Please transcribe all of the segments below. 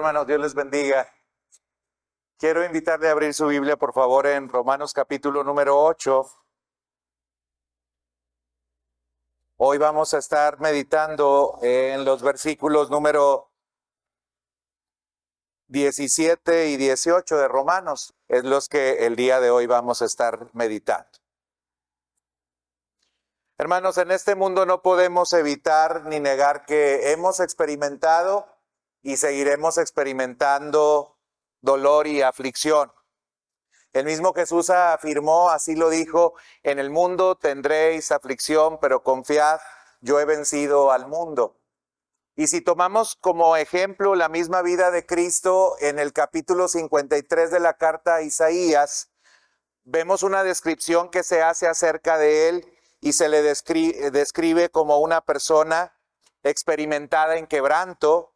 hermanos, Dios les bendiga. Quiero invitarle a abrir su Biblia, por favor, en Romanos capítulo número 8. Hoy vamos a estar meditando en los versículos número 17 y 18 de Romanos. Es los que el día de hoy vamos a estar meditando. Hermanos, en este mundo no podemos evitar ni negar que hemos experimentado y seguiremos experimentando dolor y aflicción. El mismo Jesús afirmó, así lo dijo: en el mundo tendréis aflicción, pero confiad, yo he vencido al mundo. Y si tomamos como ejemplo la misma vida de Cristo, en el capítulo 53 de la carta a Isaías, vemos una descripción que se hace acerca de él y se le describe como una persona experimentada en quebranto,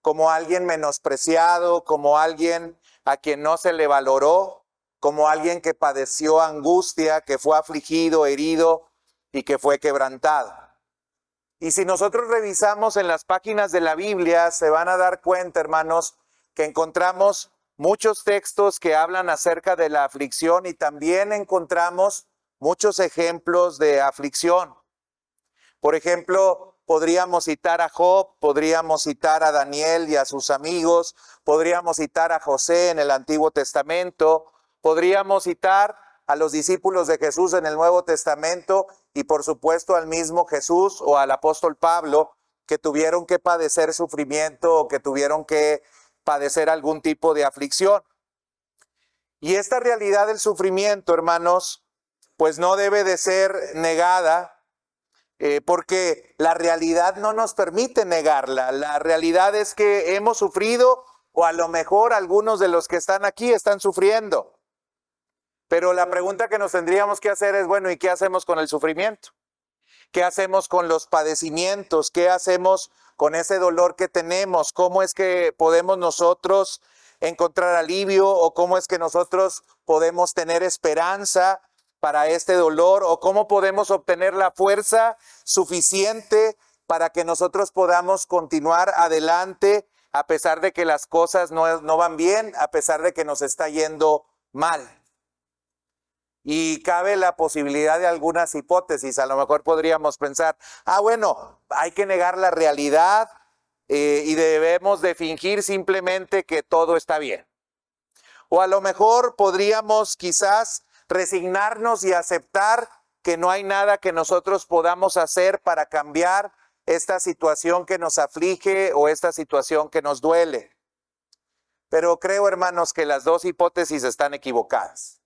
como alguien menospreciado, como alguien a quien no se le valoró, como alguien que padeció angustia, que fue afligido, herido y que fue quebrantado. Y si nosotros revisamos en las páginas de la Biblia, se van a dar cuenta, hermanos, que encontramos muchos textos que hablan acerca de la aflicción y también encontramos muchos ejemplos de aflicción. Por ejemplo, podríamos citar a Job, podríamos citar a Daniel y a sus amigos, podríamos citar a José en el Antiguo Testamento, podríamos citar a los discípulos de Jesús en el Nuevo Testamento y por supuesto al mismo Jesús o al apóstol Pablo, que tuvieron que padecer sufrimiento o que tuvieron que padecer algún tipo de aflicción. Y esta realidad del sufrimiento, hermanos, pues no debe de ser negada, porque la realidad no nos permite negarla. La realidad es que hemos sufrido, o a lo mejor algunos de los que están aquí están sufriendo. Pero la pregunta que nos tendríamos que hacer es, bueno, ¿y qué hacemos con el sufrimiento? ¿Qué hacemos con los padecimientos? ¿Qué hacemos con ese dolor que tenemos? ¿Cómo es que podemos nosotros encontrar alivio? ¿O cómo es que nosotros podemos tener esperanza para este dolor? ¿O cómo podemos obtener la fuerza suficiente para que nosotros podamos continuar adelante a pesar de que las cosas no van bien, a pesar de que nos está yendo mal? Y cabe la posibilidad de algunas hipótesis. A lo mejor podríamos pensar, bueno, hay que negar la realidad y debemos de fingir simplemente que todo está bien. O a lo mejor podríamos quizás resignarnos y aceptar que no hay nada que nosotros podamos hacer para cambiar esta situación que nos aflige o esta situación que nos duele. Pero creo, hermanos, que las dos hipótesis están equivocadas.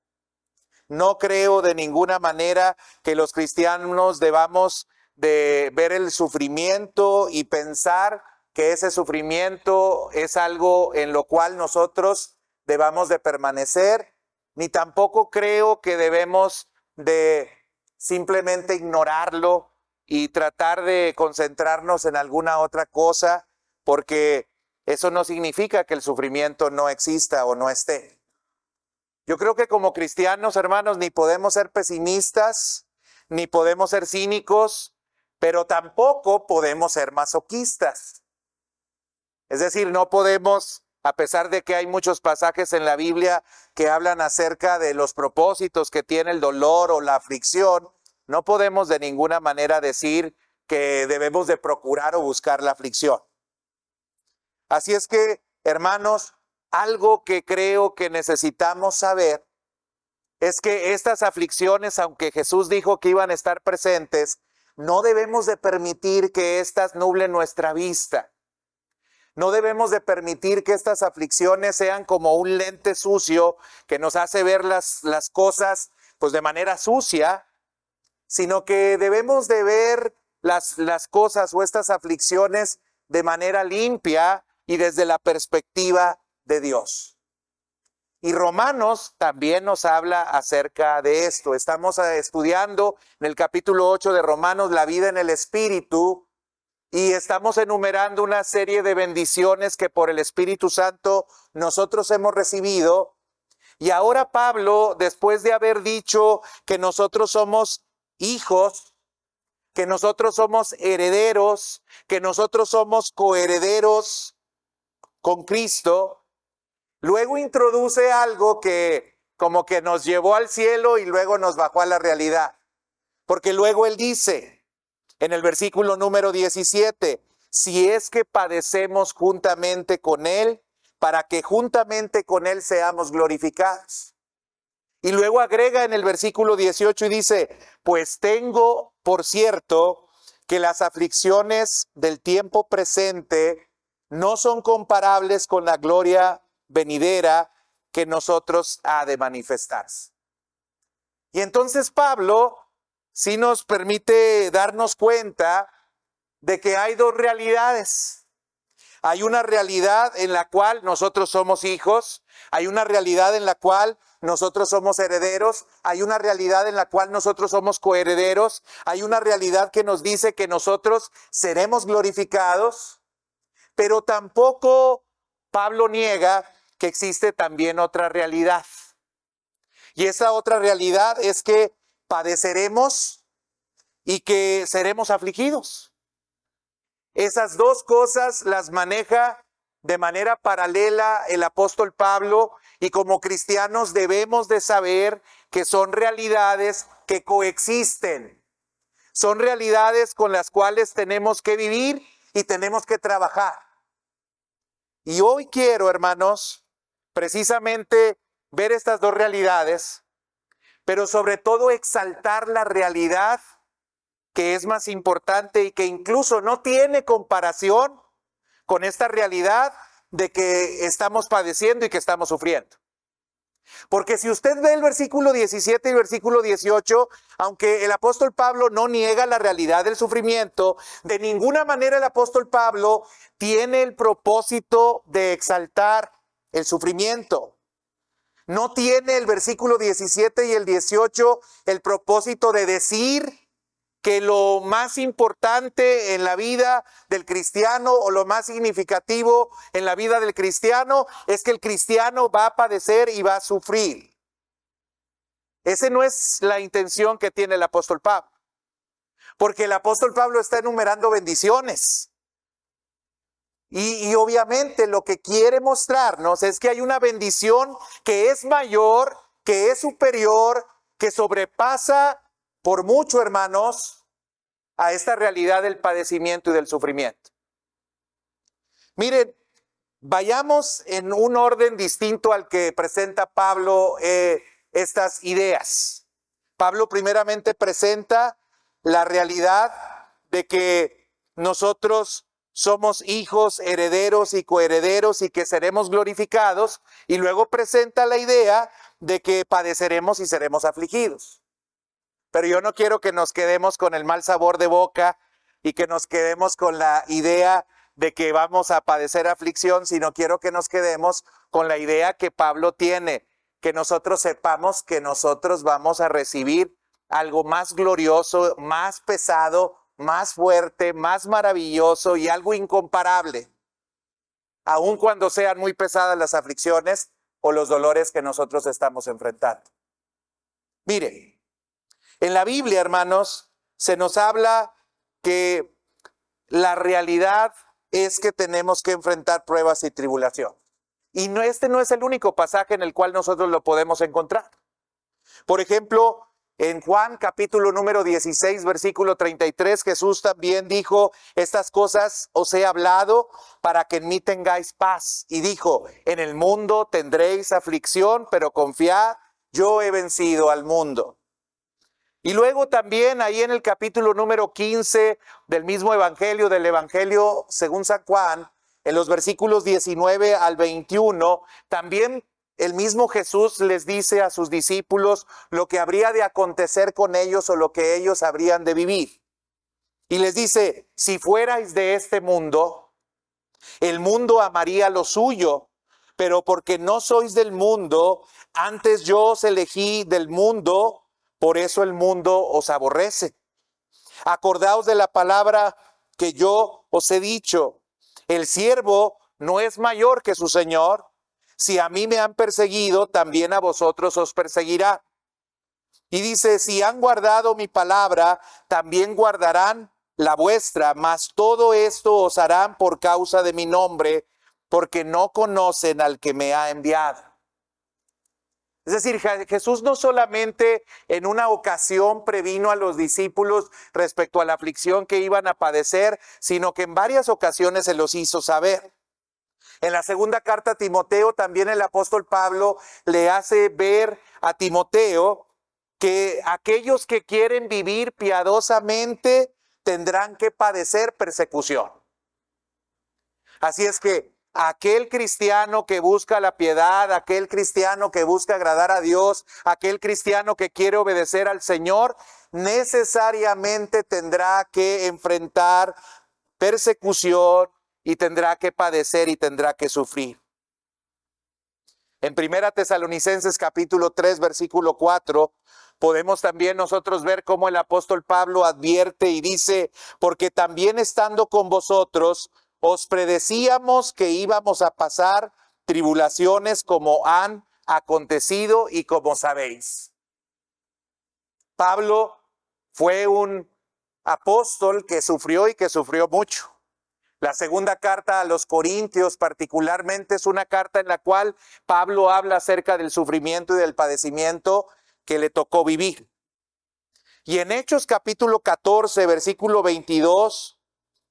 No creo de ninguna manera que los cristianos debamos de ver el sufrimiento y pensar que ese sufrimiento es algo en lo cual nosotros debamos de permanecer, ni tampoco creo que debemos de simplemente ignorarlo y tratar de concentrarnos en alguna otra cosa, porque eso no significa que el sufrimiento no exista o no esté. Yo creo que como cristianos, hermanos, ni podemos ser pesimistas, ni podemos ser cínicos, pero tampoco podemos ser masoquistas. Es decir, no podemos, a pesar de que hay muchos pasajes en la Biblia que hablan acerca de los propósitos que tiene el dolor o la aflicción, no podemos de ninguna manera decir que debemos de procurar o buscar la aflicción. Así es que, hermanos, algo que creo que necesitamos saber es que estas aflicciones, aunque Jesús dijo que iban a estar presentes, no debemos de permitir que éstas nublen nuestra vista. No debemos de permitir que estas aflicciones sean como un lente sucio que nos hace ver las cosas pues de manera sucia, sino que debemos de ver las cosas o estas aflicciones de manera limpia y desde la perspectiva de Dios. Y Romanos también nos habla acerca de esto. Estamos estudiando en el capítulo 8 de Romanos la vida en el Espíritu y estamos enumerando una serie de bendiciones que por el Espíritu Santo nosotros hemos recibido. Y ahora Pablo, después de haber dicho que nosotros somos hijos, que nosotros somos herederos, que nosotros somos coherederos con Cristo, luego introduce algo que como que nos llevó al cielo y luego nos bajó a la realidad. Porque luego él dice en el versículo número 17, si es que padecemos juntamente con él, para que juntamente con él seamos glorificados. Y luego agrega en el versículo 18 y dice, pues tengo por cierto que las aflicciones del tiempo presente no son comparables con la gloria venidera que nosotros ha de manifestarse. Y entonces Pablo sí nos permite darnos cuenta de que hay dos realidades. Hay una realidad en la cual nosotros somos hijos, hay una realidad en la cual nosotros somos herederos, hay una realidad en la cual nosotros somos coherederos, hay una realidad que nos dice que nosotros seremos glorificados, pero tampoco Pablo niega que existe también otra realidad. Y esa otra realidad es que padeceremos y que seremos afligidos. Esas dos cosas las maneja de manera paralela el apóstol Pablo, y como cristianos debemos de saber que son realidades que coexisten. Son realidades con las cuales tenemos que vivir y tenemos que trabajar. Y hoy quiero, hermanos, precisamente ver estas dos realidades, pero sobre todo exaltar la realidad que es más importante y que incluso no tiene comparación con esta realidad de que estamos padeciendo y que estamos sufriendo. Porque si usted ve el versículo 17 y el versículo 18, aunque el apóstol Pablo no niega la realidad del sufrimiento, de ninguna manera el apóstol Pablo tiene el propósito de exaltar el sufrimiento. No tiene el versículo 17 y el 18 el propósito de decir que lo más importante en la vida del cristiano o lo más significativo en la vida del cristiano es que el cristiano va a padecer y va a sufrir. Esa no es la intención que tiene el apóstol Pablo, porque el apóstol Pablo está enumerando bendiciones. Y obviamente lo que quiere mostrarnos es que hay una bendición que es mayor, que es superior, que sobrepasa por mucho, hermanos, a esta realidad del padecimiento y del sufrimiento. Miren, vayamos en un orden distinto al que presenta Pablo estas ideas. Pablo primeramente presenta la realidad de que nosotros somos hijos, herederos y coherederos y que seremos glorificados, y luego presenta la idea de que padeceremos y seremos afligidos. Pero yo no quiero que nos quedemos con el mal sabor de boca y que nos quedemos con la idea de que vamos a padecer aflicción, sino quiero que nos quedemos con la idea que Pablo tiene, que nosotros sepamos que nosotros vamos a recibir algo más glorioso, más pesado, más fuerte, más maravilloso y algo incomparable, aun cuando sean muy pesadas las aflicciones o los dolores que nosotros estamos enfrentando. Mire, en la Biblia, hermanos, se nos habla que la realidad es que tenemos que enfrentar pruebas y tribulación. Y este no es el único pasaje en el cual nosotros lo podemos encontrar. Por ejemplo, en Juan capítulo número 16, versículo 33, Jesús también dijo, estas cosas os he hablado para que en mí tengáis paz. Y dijo, en el mundo tendréis aflicción, pero confiad, yo he vencido al mundo. Y luego también ahí en el capítulo número 15 del mismo evangelio, del evangelio según San Juan, en los versículos 19 al 21, también el mismo Jesús les dice a sus discípulos lo que habría de acontecer con ellos o lo que ellos habrían de vivir. Y les dice, si fuerais de este mundo, el mundo amaría lo suyo, pero porque no sois del mundo, antes yo os elegí del mundo, por eso el mundo os aborrece. Acordaos de la palabra que yo os he dicho, el siervo no es mayor que su señor. Si a mí me han perseguido, también a vosotros os perseguirá. Y dice, si han guardado mi palabra, también guardarán la vuestra, mas todo esto os harán por causa de mi nombre, porque no conocen al que me ha enviado. Es decir, Jesús no solamente en una ocasión previno a los discípulos respecto a la aflicción que iban a padecer, sino que en varias ocasiones se los hizo saber. En la segunda carta a Timoteo, también el apóstol Pablo le hace ver a Timoteo que aquellos que quieren vivir piadosamente tendrán que padecer persecución. Así es que aquel cristiano que busca la piedad, aquel cristiano que busca agradar a Dios, aquel cristiano que quiere obedecer al Señor, necesariamente tendrá que enfrentar persecución y tendrá que padecer y tendrá que sufrir. En 1 Tesalonicenses capítulo 3, versículo 4, podemos también nosotros ver cómo el apóstol Pablo advierte y dice: porque también estando con vosotros, os predecíamos que íbamos a pasar tribulaciones como han acontecido y como sabéis. Pablo fue un apóstol que sufrió y que sufrió mucho. La segunda carta a los Corintios particularmente es una carta en la cual Pablo habla acerca del sufrimiento y del padecimiento que le tocó vivir. Y en Hechos capítulo 14, versículo 22,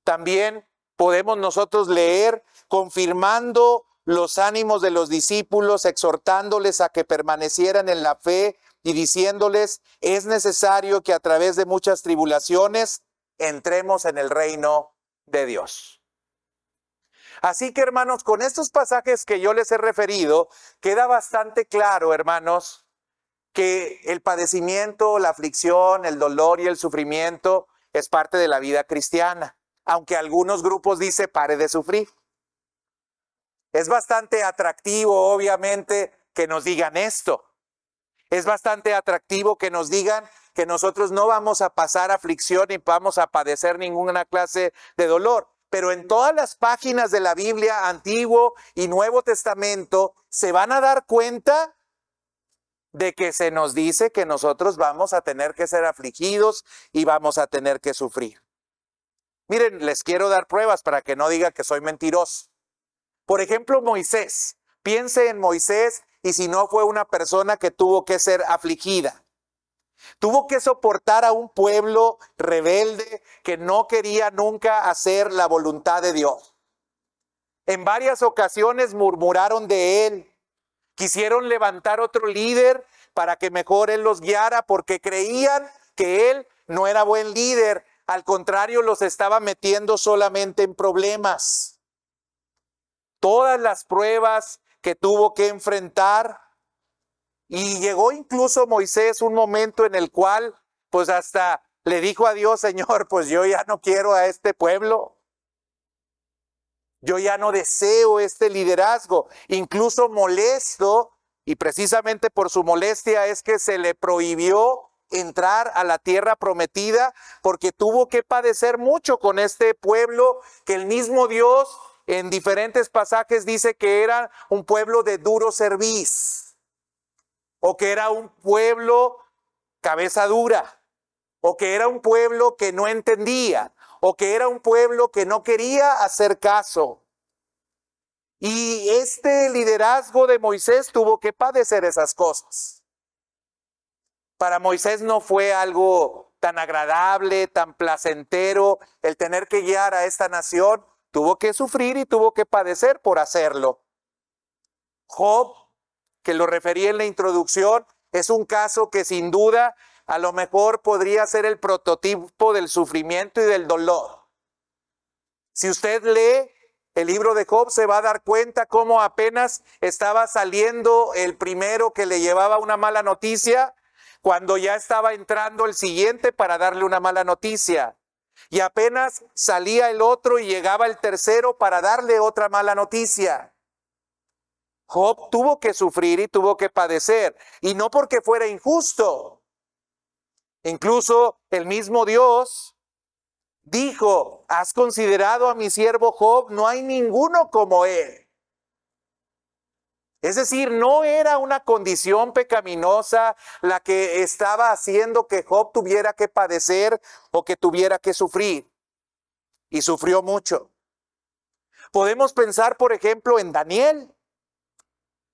también podemos nosotros leer confirmando los ánimos de los discípulos, exhortándoles a que permanecieran en la fe y diciéndoles: es necesario que a través de muchas tribulaciones entremos en el reino de Dios. Así que, hermanos, con estos pasajes que yo les he referido, queda bastante claro, hermanos, que el padecimiento, la aflicción, el dolor y el sufrimiento es parte de la vida cristiana, aunque algunos grupos dicen: pare de sufrir. Es bastante atractivo, obviamente, que nos digan esto. Es bastante atractivo que nos digan que nosotros no vamos a pasar aflicción ni vamos a padecer ninguna clase de dolor. Pero en todas las páginas de la Biblia, Antiguo y Nuevo Testamento, se van a dar cuenta de que se nos dice que nosotros vamos a tener que ser afligidos y vamos a tener que sufrir. Miren, les quiero dar pruebas para que no digan que soy mentiroso. Por ejemplo, Moisés. Piense en Moisés, y si no, fue una persona que tuvo que ser afligida. Tuvo que soportar a un pueblo rebelde que no quería nunca hacer la voluntad de Dios. En varias ocasiones murmuraron de él. Quisieron levantar otro líder para que mejor él los guiara, porque creían que él no era buen líder. Al contrario, los estaba metiendo solamente en problemas. Todas las pruebas que tuvo que enfrentar. Y llegó incluso Moisés un momento en el cual pues hasta le dijo a Dios: Señor, pues yo ya no quiero a este pueblo. Yo ya no deseo este liderazgo. Incluso molesto, y precisamente por su molestia es que se le prohibió entrar a la tierra prometida, porque tuvo que padecer mucho con este pueblo que el mismo Dios en diferentes pasajes dice que era un pueblo de duro cerviz. O que era un pueblo cabeza dura, o que era un pueblo que no entendía, o que era un pueblo que no quería hacer caso. Y este liderazgo de Moisés tuvo que padecer esas cosas. Para Moisés no fue algo tan agradable, tan placentero el tener que guiar a esta nación. Tuvo que sufrir y tuvo que padecer por hacerlo. Job, que lo referí en la introducción, es un caso que sin duda a lo mejor podría ser el prototipo del sufrimiento y del dolor. Si usted lee el libro de Job, se va a dar cuenta cómo apenas estaba saliendo el primero que le llevaba una mala noticia, cuando ya estaba entrando el siguiente para darle una mala noticia. Y apenas salía el otro y llegaba el tercero para darle otra mala noticia. Job tuvo que sufrir y tuvo que padecer, y no porque fuera injusto. Incluso el mismo Dios dijo: ¿has considerado a mi siervo Job? No hay ninguno como él. Es decir, no era una condición pecaminosa la que estaba haciendo que Job tuviera que padecer o que tuviera que sufrir. Y sufrió mucho. Podemos pensar, por ejemplo, en Daniel,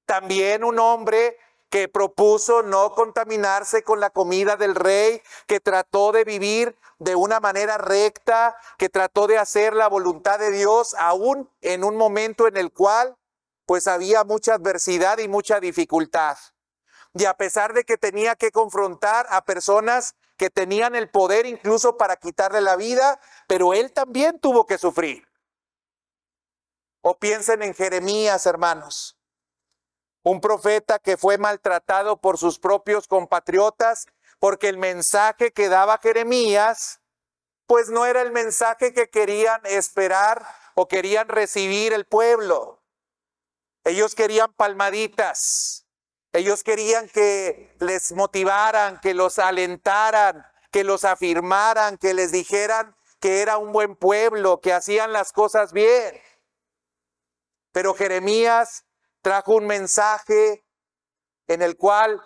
también un hombre que propuso no contaminarse con la comida del rey, que trató de vivir de una manera recta, que trató de hacer la voluntad de Dios, aún en un momento en el cual pues había mucha adversidad y mucha dificultad. Y a pesar de que tenía que confrontar a personas que tenían el poder incluso para quitarle la vida, pero él también tuvo que sufrir. O piensen en Jeremías, hermanos, un profeta que fue maltratado por sus propios compatriotas porque el mensaje que daba Jeremías pues no era el mensaje que querían esperar o querían recibir el pueblo. Ellos querían palmaditas, ellos querían que les motivaran, que los alentaran, que los afirmaran, que les dijeran que era un buen pueblo, que hacían las cosas bien. Pero Jeremías trajo un mensaje en el cual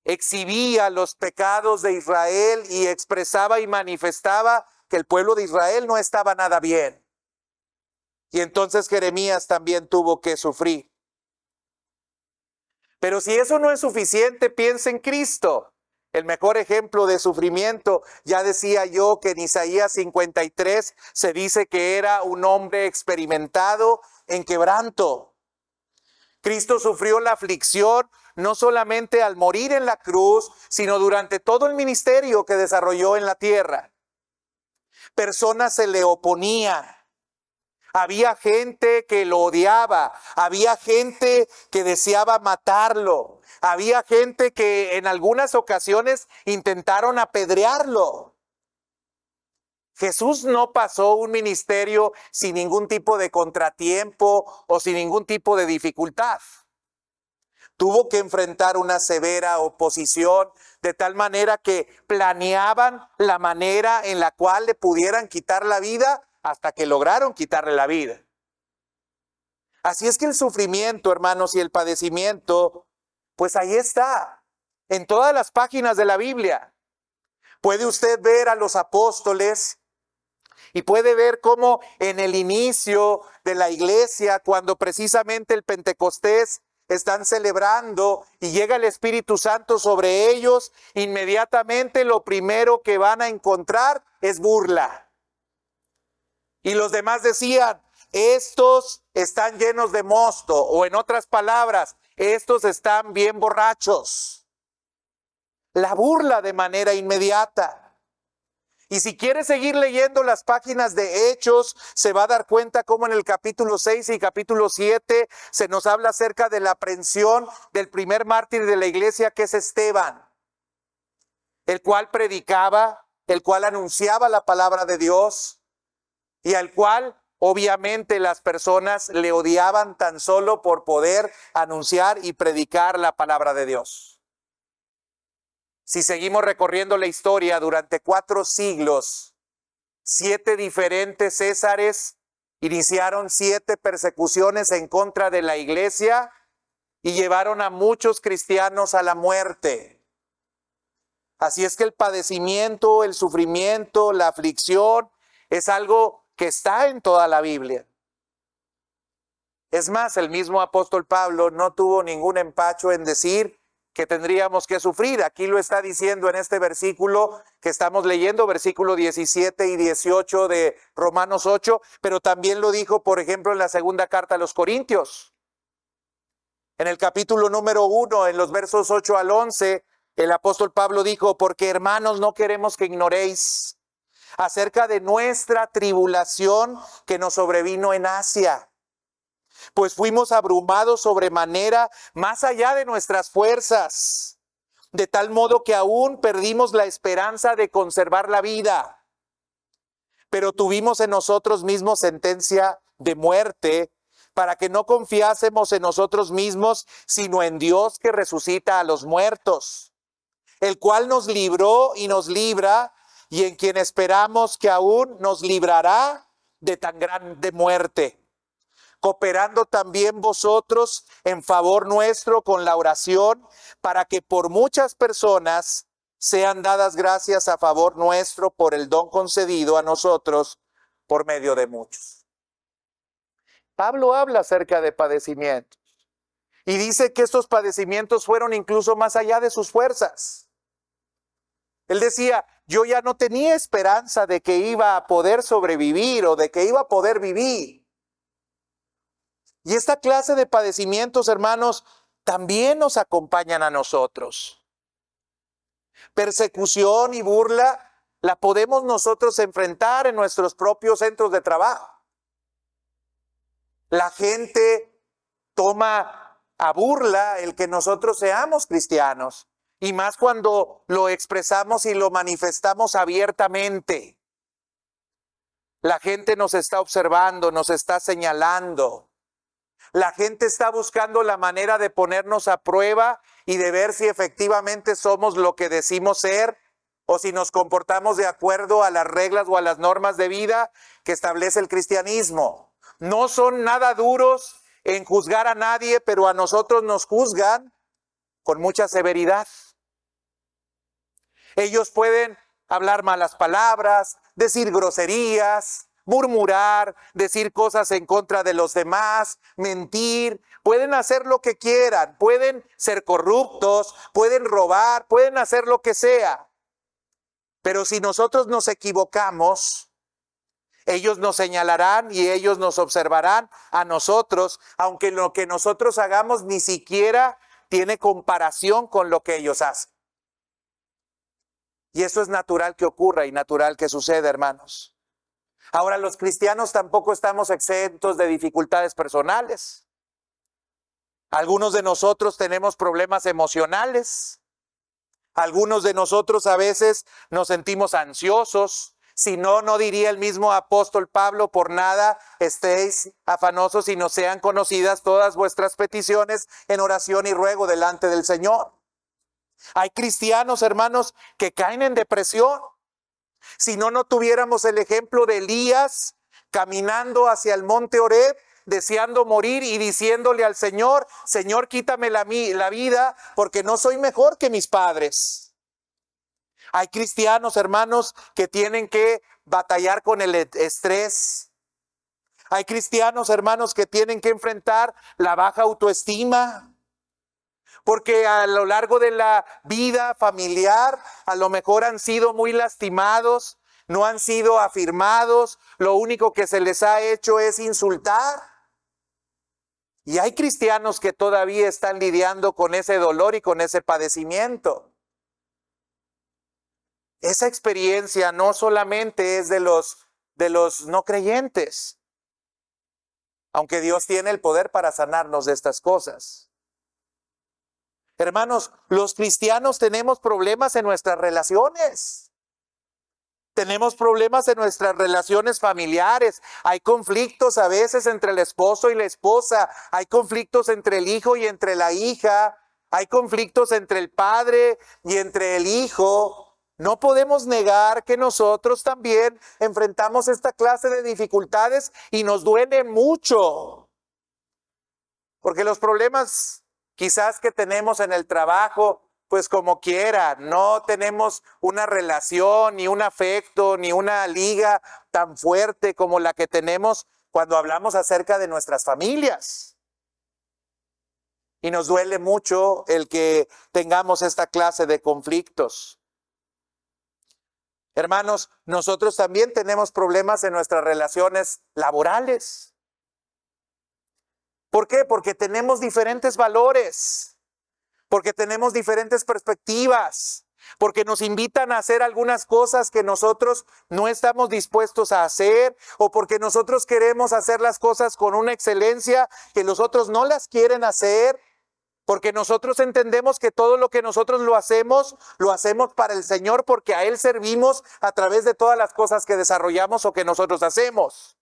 exhibía los pecados de Israel y expresaba y manifestaba que el pueblo de Israel no estaba nada bien. Y entonces Jeremías también tuvo que sufrir. Pero si eso no es suficiente, piensa en Cristo, el mejor ejemplo de sufrimiento. Ya decía yo que en Isaías 53 se dice que era un hombre experimentado en quebranto. Cristo sufrió la aflicción no solamente al morir en la cruz, sino durante todo el ministerio que desarrolló en la tierra. Personas se le oponían. Había gente que lo odiaba, había gente que deseaba matarlo, había gente que en algunas ocasiones intentaron apedrearlo. Jesús no pasó un ministerio sin ningún tipo de contratiempo o sin ningún tipo de dificultad. Tuvo que enfrentar una severa oposición, de tal manera que planeaban la manera en la cual le pudieran quitar la vida hasta que lograron quitarle la vida. Así es que el sufrimiento, hermanos, y el padecimiento, pues ahí está, en todas las páginas de la Biblia. Puede usted ver a los apóstoles y puede ver cómo en el inicio de la iglesia, cuando precisamente el Pentecostés están celebrando y llega el Espíritu Santo sobre ellos, inmediatamente lo primero que van a encontrar es burla. Y los demás decían, estos están llenos de mosto, o en otras palabras, estos están bien borrachos. La burla de manera inmediata. Y si quiere seguir leyendo las páginas de Hechos, se va a dar cuenta cómo en el capítulo 6 y capítulo 7 se nos habla acerca de la aprehensión del primer mártir de la iglesia, que es Esteban, el cual predicaba, el cual anunciaba la palabra de Dios, y al cual obviamente las personas le odiaban tan solo por poder anunciar y predicar la palabra de Dios. Si seguimos recorriendo la historia, durante 4 siglos, 7 diferentes césares iniciaron 7 persecuciones en contra de la iglesia y llevaron a muchos cristianos a la muerte. Así es que el padecimiento, el sufrimiento, la aflicción es algo que está en toda la Biblia. Es más, el mismo apóstol Pablo no tuvo ningún empacho en decir que tendríamos que sufrir. Aquí lo está diciendo en este versículo que estamos leyendo, versículo 17 y 18 de Romanos 8, pero también lo dijo, por ejemplo, en la segunda carta a los Corintios. En el capítulo número 1, en los versos 8 al 11, el apóstol Pablo dijo, porque hermanos, no queremos que ignoréis acerca de nuestra tribulación que nos sobrevino en Asia, pues fuimos abrumados sobremanera más allá de nuestras fuerzas, de tal modo que aún perdimos la esperanza de conservar la vida. Pero tuvimos en nosotros mismos sentencia de muerte, para que no confiásemos en nosotros mismos, sino en Dios que resucita a los muertos, el cual nos libró y nos libra, y en quien esperamos que aún nos librará de tan grande muerte, cooperando también vosotros en favor nuestro con la oración, para que por muchas personas sean dadas gracias a favor nuestro por el don concedido a nosotros por medio de muchos. Pablo habla acerca de padecimientos y dice que estos padecimientos fueron incluso más allá de sus fuerzas. Él decía, yo ya no tenía esperanza de que iba a poder sobrevivir o de que iba a poder vivir. Y esta clase de padecimientos, hermanos, también nos acompañan a nosotros. Persecución y burla la podemos nosotros enfrentar en nuestros propios centros de trabajo. La gente toma a burla el que nosotros seamos cristianos, y más cuando lo expresamos y lo manifestamos abiertamente. La gente nos está observando, nos está señalando. La gente está buscando la manera de ponernos a prueba y de ver si efectivamente somos lo que decimos ser o si nos comportamos de acuerdo a las reglas o a las normas de vida que establece el cristianismo. No son nada duros en juzgar a nadie, pero a nosotros nos juzgan con mucha severidad. Ellos pueden hablar malas palabras, decir groserías, murmurar, decir cosas en contra de los demás, mentir, pueden hacer lo que quieran, pueden ser corruptos, pueden robar, pueden hacer lo que sea. Pero si nosotros nos equivocamos, ellos nos señalarán y ellos nos observarán a nosotros, aunque lo que nosotros hagamos ni siquiera tiene comparación con lo que ellos hacen. Y eso es natural que ocurra y natural que suceda, hermanos. Ahora, los cristianos tampoco estamos exentos de dificultades personales. Algunos de nosotros tenemos problemas emocionales. Algunos de nosotros a veces nos sentimos ansiosos. Si no, no diría el mismo apóstol Pablo, por nada estéis afanosos y no sean conocidas todas vuestras peticiones en oración y ruego delante del Señor. Hay cristianos, hermanos, que caen en depresión. Si no, no tuviéramos el ejemplo de Elías caminando hacia el monte Horeb, deseando morir y diciéndole al Señor, Señor, quítame la vida porque no soy mejor que mis padres. Hay cristianos, hermanos, que tienen que batallar con el estrés. Hay cristianos, hermanos, que tienen que enfrentar la baja autoestima. Porque a lo largo de la vida familiar, a lo mejor han sido muy lastimados, no han sido afirmados, lo único que se les ha hecho es insultar. Y hay cristianos que todavía están lidiando con ese dolor y con ese padecimiento. Esa experiencia no solamente es de los no creyentes, aunque Dios tiene el poder para sanarnos de estas cosas. Hermanos, los cristianos tenemos problemas en nuestras relaciones. Tenemos problemas en nuestras relaciones familiares. Hay conflictos a veces entre el esposo y la esposa. Hay conflictos entre el hijo y entre la hija. Hay conflictos entre el padre y entre el hijo. No podemos negar que nosotros también enfrentamos esta clase de dificultades y nos duele mucho. Porque los problemas quizás que tenemos en el trabajo, pues como quiera, no tenemos una relación, ni un afecto, ni una liga tan fuerte como la que tenemos cuando hablamos acerca de nuestras familias. Y nos duele mucho el que tengamos esta clase de conflictos. Hermanos, nosotros también tenemos problemas en nuestras relaciones laborales. ¿Por qué? Porque tenemos diferentes valores, porque tenemos diferentes perspectivas, porque nos invitan a hacer algunas cosas que nosotros no estamos dispuestos a hacer, o porque nosotros queremos hacer las cosas con una excelencia que los otros no las quieren hacer, porque nosotros entendemos que todo lo que nosotros lo hacemos para el Señor, porque a Él servimos a través de todas las cosas que desarrollamos o que nosotros hacemos.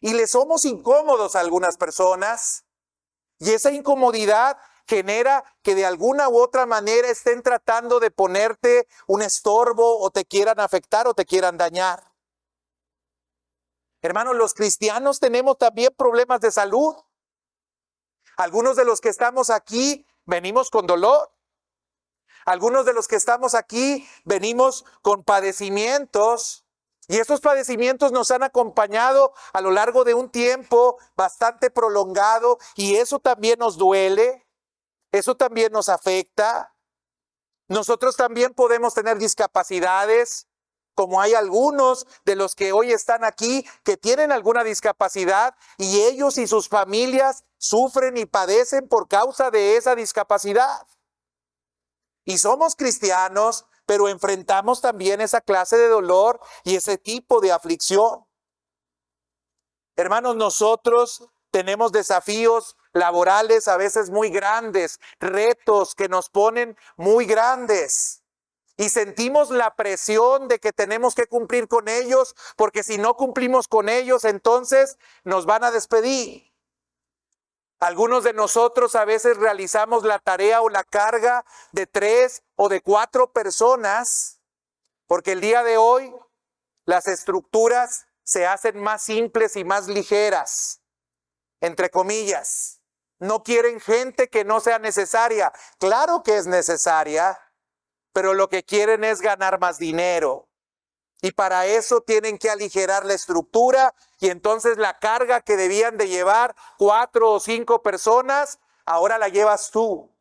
Y le somos incómodos a algunas personas, y esa incomodidad genera que de alguna u otra manera estén tratando de ponerte un estorbo o te quieran afectar o te quieran dañar. Hermanos, los cristianos tenemos también problemas de salud. Algunos de los que estamos aquí venimos con dolor. Algunos de los que estamos aquí venimos con padecimientos Y esos padecimientos nos han acompañado a lo largo de un tiempo bastante prolongado y eso también nos duele, eso también nos afecta. Nosotros también podemos tener discapacidades, como hay algunos de los que hoy están aquí que tienen alguna discapacidad y ellos y sus familias sufren y padecen por causa de esa discapacidad. Y somos cristianos, pero enfrentamos también esa clase de dolor y ese tipo de aflicción. Hermanos, nosotros tenemos desafíos laborales a veces muy grandes, retos que nos ponen muy grandes. Y sentimos la presión de que tenemos que cumplir con ellos, porque si no cumplimos con ellos, entonces nos van a despedir. Algunos de nosotros a veces realizamos la tarea o la carga de 3 o de 4 personas, porque el día de hoy las estructuras se hacen más simples y más ligeras, entre comillas. No quieren gente que no sea necesaria. Claro que es necesaria, pero lo que quieren es ganar más dinero. Y para eso tienen que aligerar la estructura y entonces la carga que debían de llevar 4 o 5 personas, ahora la llevas tú.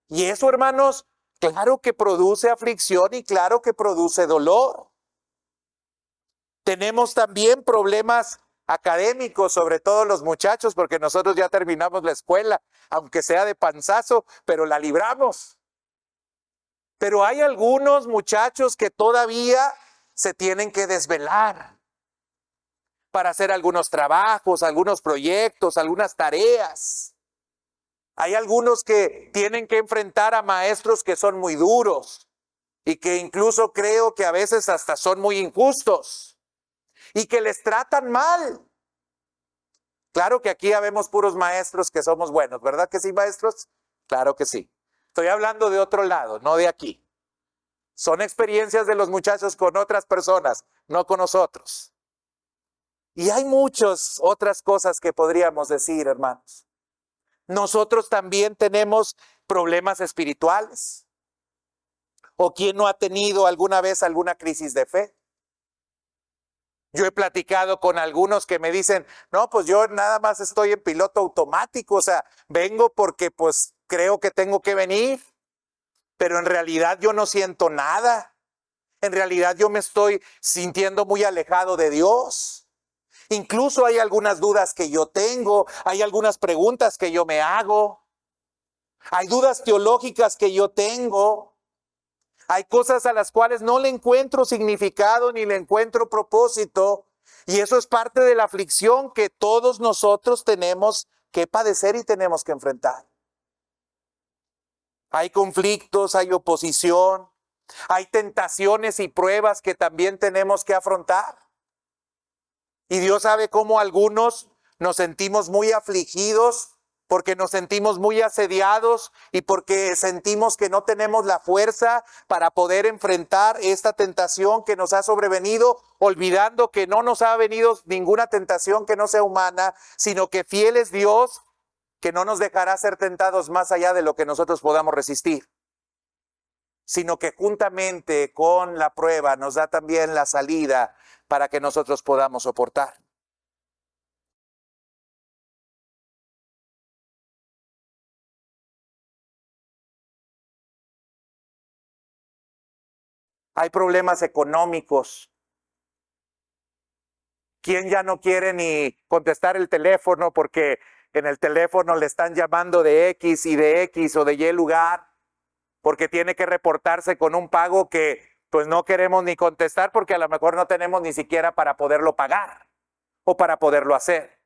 Y eso, hermanos, claro que produce aflicción y claro que produce dolor. Tenemos también problemas académicos, sobre todo los muchachos, porque nosotros ya terminamos la escuela, aunque sea de panzazo, pero la libramos. Pero hay algunos muchachos que todavía se tienen que desvelar para hacer algunos trabajos, algunos proyectos, algunas tareas. Hay algunos que tienen que enfrentar a maestros que son muy duros y que incluso creo que a veces hasta son muy injustos y que les tratan mal. Claro que aquí habemos puros maestros que somos buenos, ¿verdad que sí, maestros? Claro que sí. Estoy hablando de otro lado, no de aquí. Son experiencias de los muchachos con otras personas, no con nosotros. Y hay muchas otras cosas que podríamos decir, hermanos. Nosotros también tenemos problemas espirituales. ¿O quién no ha tenido alguna vez alguna crisis de fe? Yo he platicado con algunos que me dicen, no, pues yo nada más estoy en piloto automático, o sea, vengo porque pues creo que tengo que venir, pero en realidad yo no siento nada. En realidad yo me estoy sintiendo muy alejado de Dios. Incluso hay algunas dudas que yo tengo, hay algunas preguntas que yo me hago, hay dudas teológicas que yo tengo, hay cosas a las cuales no le encuentro significado ni le encuentro propósito, y eso es parte de la aflicción que todos nosotros tenemos que padecer y tenemos que enfrentar. Hay conflictos, hay oposición, hay tentaciones y pruebas que también tenemos que afrontar. Y Dios sabe cómo algunos nos sentimos muy afligidos porque nos sentimos muy asediados y porque sentimos que no tenemos la fuerza para poder enfrentar esta tentación que nos ha sobrevenido, olvidando que no nos ha venido ninguna tentación que no sea humana, sino que fiel es Dios, que no nos dejará ser tentados más allá de lo que nosotros podamos resistir, sino que juntamente con la prueba nos da también la salida para que nosotros podamos soportar. Hay problemas económicos. ¿Quién ya no quiere ni contestar el teléfono porque en el teléfono le están llamando de X y de X o de Y lugar? Porque tiene que reportarse con un pago que pues no queremos ni contestar porque a lo mejor no tenemos ni siquiera para poderlo pagar o para poderlo hacer.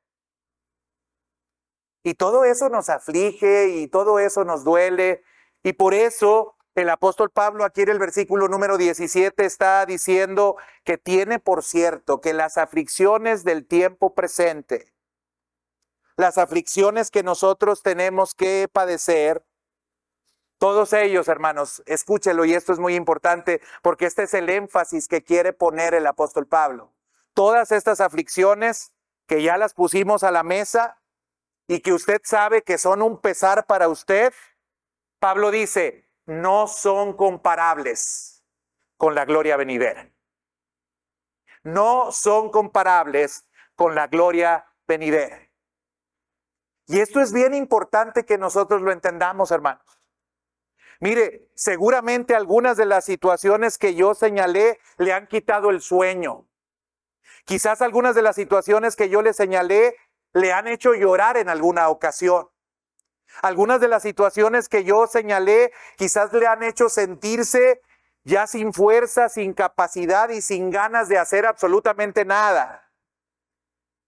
Y todo eso nos aflige y todo eso nos duele. Y por eso el apóstol Pablo aquí en el versículo número 17 está diciendo que tiene por cierto que las aflicciones del tiempo presente, las aflicciones que nosotros tenemos que padecer, todos ellos, hermanos, escúchelo, y esto es muy importante porque este es el énfasis que quiere poner el apóstol Pablo. Todas estas aflicciones que ya las pusimos a la mesa y que usted sabe que son un pesar para usted, Pablo dice, no son comparables con la gloria venidera. no son comparables con la gloria venidera. Y esto es bien importante que nosotros lo entendamos, hermanos. Mire, seguramente algunas de las situaciones que yo señalé le han quitado el sueño. Quizás algunas de las situaciones que yo le señalé le han hecho llorar en alguna ocasión. Algunas de las situaciones que yo señalé quizás le han hecho sentirse ya sin fuerza, sin capacidad y sin ganas de hacer absolutamente nada.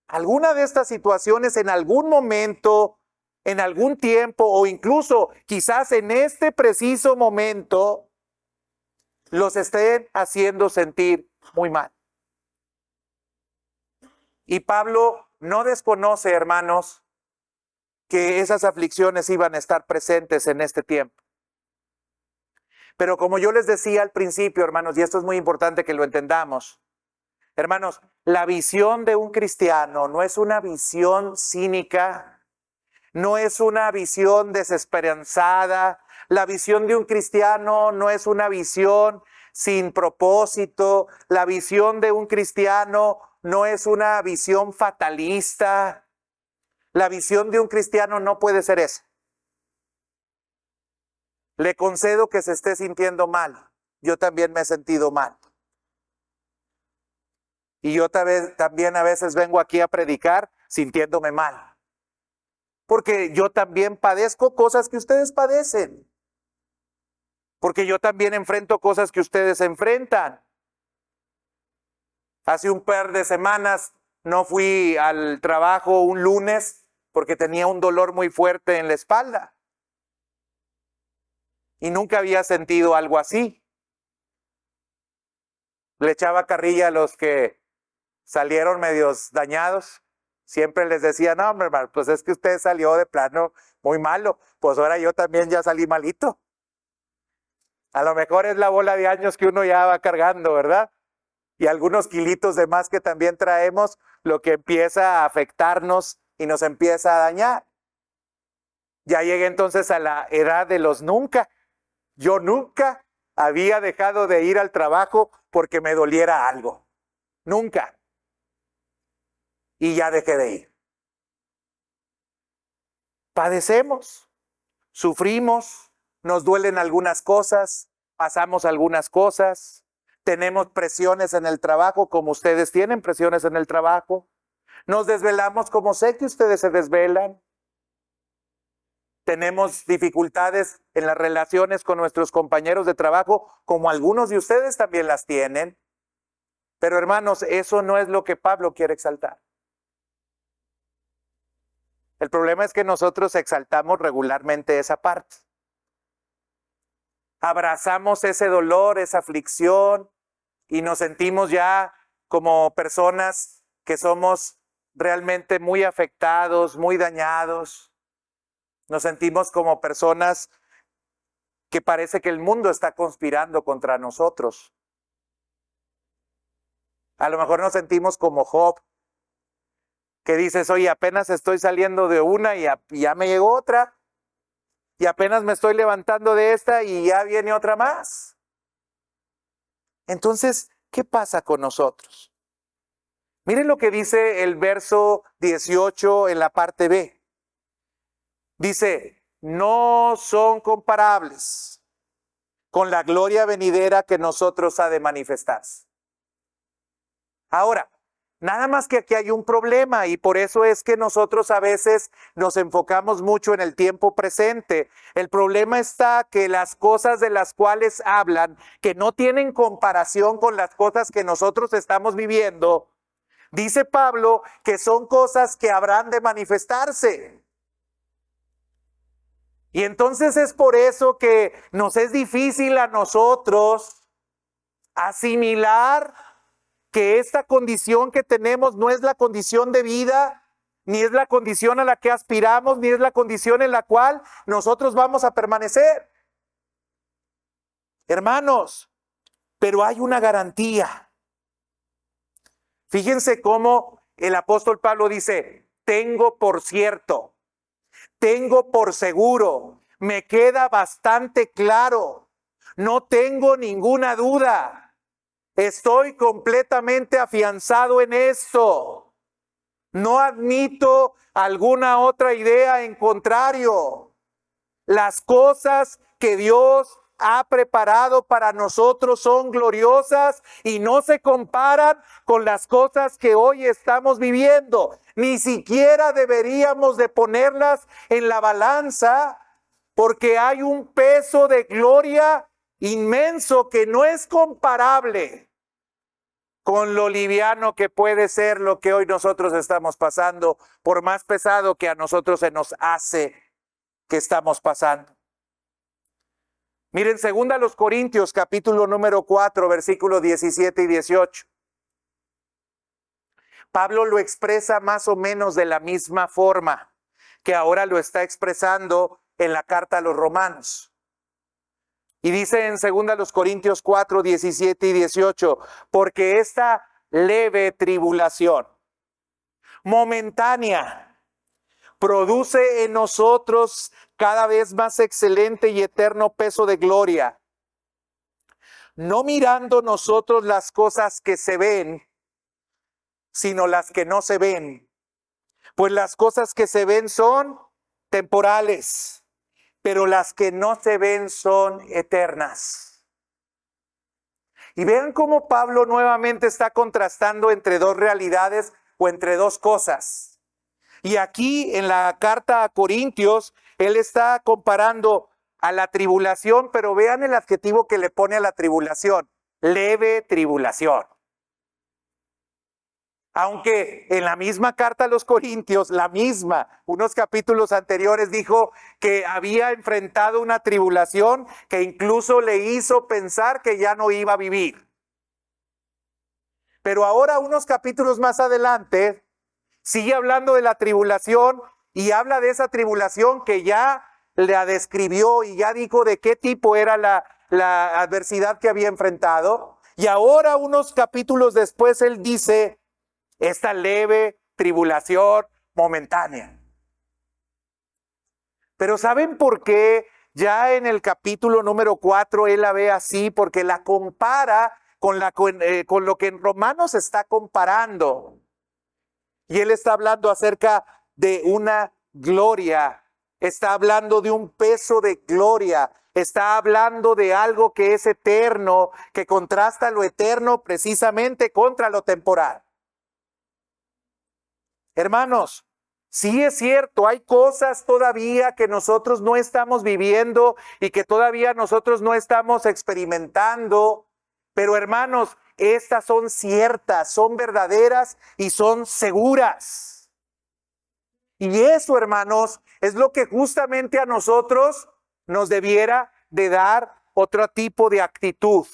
Alguna de estas situaciones en algún momento, en algún tiempo o incluso quizás en este preciso momento los estén haciendo sentir muy mal. Y Pablo no desconoce, hermanos, que esas aflicciones iban a estar presentes en este tiempo. Pero como yo les decía al principio, hermanos, y esto es muy importante que lo entendamos, hermanos, la visión de un cristiano no es una visión cínica, no es una visión desesperanzada. La visión de un cristiano no es una visión sin propósito. La visión de un cristiano no es una visión fatalista. La visión de un cristiano no puede ser esa. Le concedo que se esté sintiendo mal. Yo también me he sentido mal. Y yo también a veces vengo aquí a predicar sintiéndome mal. Porque yo también padezco cosas que ustedes padecen. Porque yo también enfrento cosas que ustedes enfrentan. Hace un par de semanas no fui al trabajo un lunes porque tenía un dolor muy fuerte en la espalda. Y nunca había sentido algo así. Le echaba carrilla a los que salieron medios dañados. Siempre les decía, no, hombre, hermano, pues es que usted salió de plano muy malo. Pues ahora yo también ya salí malito. A lo mejor es la bola de años que uno ya va cargando, ¿verdad? Y algunos kilitos de más que también traemos, lo que empieza a afectarnos y nos empieza a dañar. Ya llegué entonces a la edad de los nunca. Yo nunca había dejado de ir al trabajo porque me doliera algo. Nunca. Y ya dejé de ir. Padecemos, sufrimos, nos duelen algunas cosas, pasamos algunas cosas, tenemos presiones en el trabajo como ustedes tienen presiones en el trabajo, nos desvelamos como sé que ustedes se desvelan, tenemos dificultades en las relaciones con nuestros compañeros de trabajo como algunos de ustedes también las tienen, pero hermanos, eso no es lo que Pablo quiere exaltar. El problema es que nosotros exaltamos regularmente esa parte. Abrazamos ese dolor, esa aflicción y nos sentimos ya como personas que somos realmente muy afectados, muy dañados. Nos sentimos como personas que parece que el mundo está conspirando contra nosotros. A lo mejor nos sentimos como Job, que dices, oye, apenas estoy saliendo de una y ya me llegó otra. Y apenas me estoy levantando de esta y ya viene otra más. Entonces, ¿qué pasa con nosotros? Miren lo que dice el verso 18 en la parte B. Dice, no son comparables con la gloria venidera que nosotros ha de manifestarse. Ahora, nada más que aquí hay un problema y por eso es que nosotros a veces nos enfocamos mucho en el tiempo presente. El problema está que las cosas de las cuales hablan, que no tienen comparación con las cosas que nosotros estamos viviendo, dice Pablo que son cosas que habrán de manifestarse. Y entonces es por eso que nos es difícil a nosotros asimilar que esta condición que tenemos no es la condición de vida, ni es la condición a la que aspiramos, ni es la condición en la cual nosotros vamos a permanecer. Hermanos, pero hay una garantía. Fíjense cómo el apóstol Pablo dice, tengo por cierto, tengo por seguro, me queda bastante claro, no tengo ninguna duda Estoy completamente afianzado en esto. No admito alguna otra idea en contrario. Las cosas que Dios ha preparado para nosotros son gloriosas y no se comparan con las cosas que hoy estamos viviendo. Ni siquiera deberíamos de ponerlas en la balanza, porque hay un peso de gloria inmenso que no es comparable con lo liviano que puede ser lo que hoy nosotros estamos pasando, por más pesado que a nosotros se nos hace que estamos pasando. Miren, 2 Corintios, capítulo número 4, versículos 17 y 18. Pablo lo expresa más o menos de la misma forma que ahora lo está expresando en la carta a los Romanos. Y dice en 2 Corintios 4, 17 y 18, porque esta leve tribulación momentánea produce en nosotros cada vez más excelente y eterno peso de gloria, no mirando nosotros las cosas que se ven, sino las que no se ven. Pues las cosas que se ven son temporales, pero las que no se ven son eternas. Y vean cómo Pablo nuevamente está contrastando entre dos realidades o entre dos cosas. Y aquí en la carta a Corintios, él está comparando a la tribulación, pero vean el adjetivo que le pone a la tribulación: leve tribulación. Aunque en la misma carta a los Corintios, unos capítulos anteriores dijo que había enfrentado una tribulación que incluso le hizo pensar que ya no iba a vivir. Pero ahora, unos capítulos más adelante, sigue hablando de la tribulación y habla de esa tribulación que ya la describió y ya dijo de qué tipo era la adversidad que había enfrentado. Y ahora, unos capítulos después, él dice: esta leve tribulación momentánea. Pero ¿saben por qué ya en el capítulo número 4 él la ve así? Porque la compara con lo que en Romanos está comparando. Y él está hablando acerca de una gloria, está hablando de un peso de gloria, está hablando de algo que es eterno, que contrasta lo eterno precisamente contra lo temporal. Hermanos, sí es cierto, hay cosas todavía que nosotros no estamos viviendo y que todavía nosotros no estamos experimentando, pero hermanos, estas son ciertas, son verdaderas y son seguras. Y eso, hermanos, es lo que justamente a nosotros nos debiera de dar otro tipo de actitud.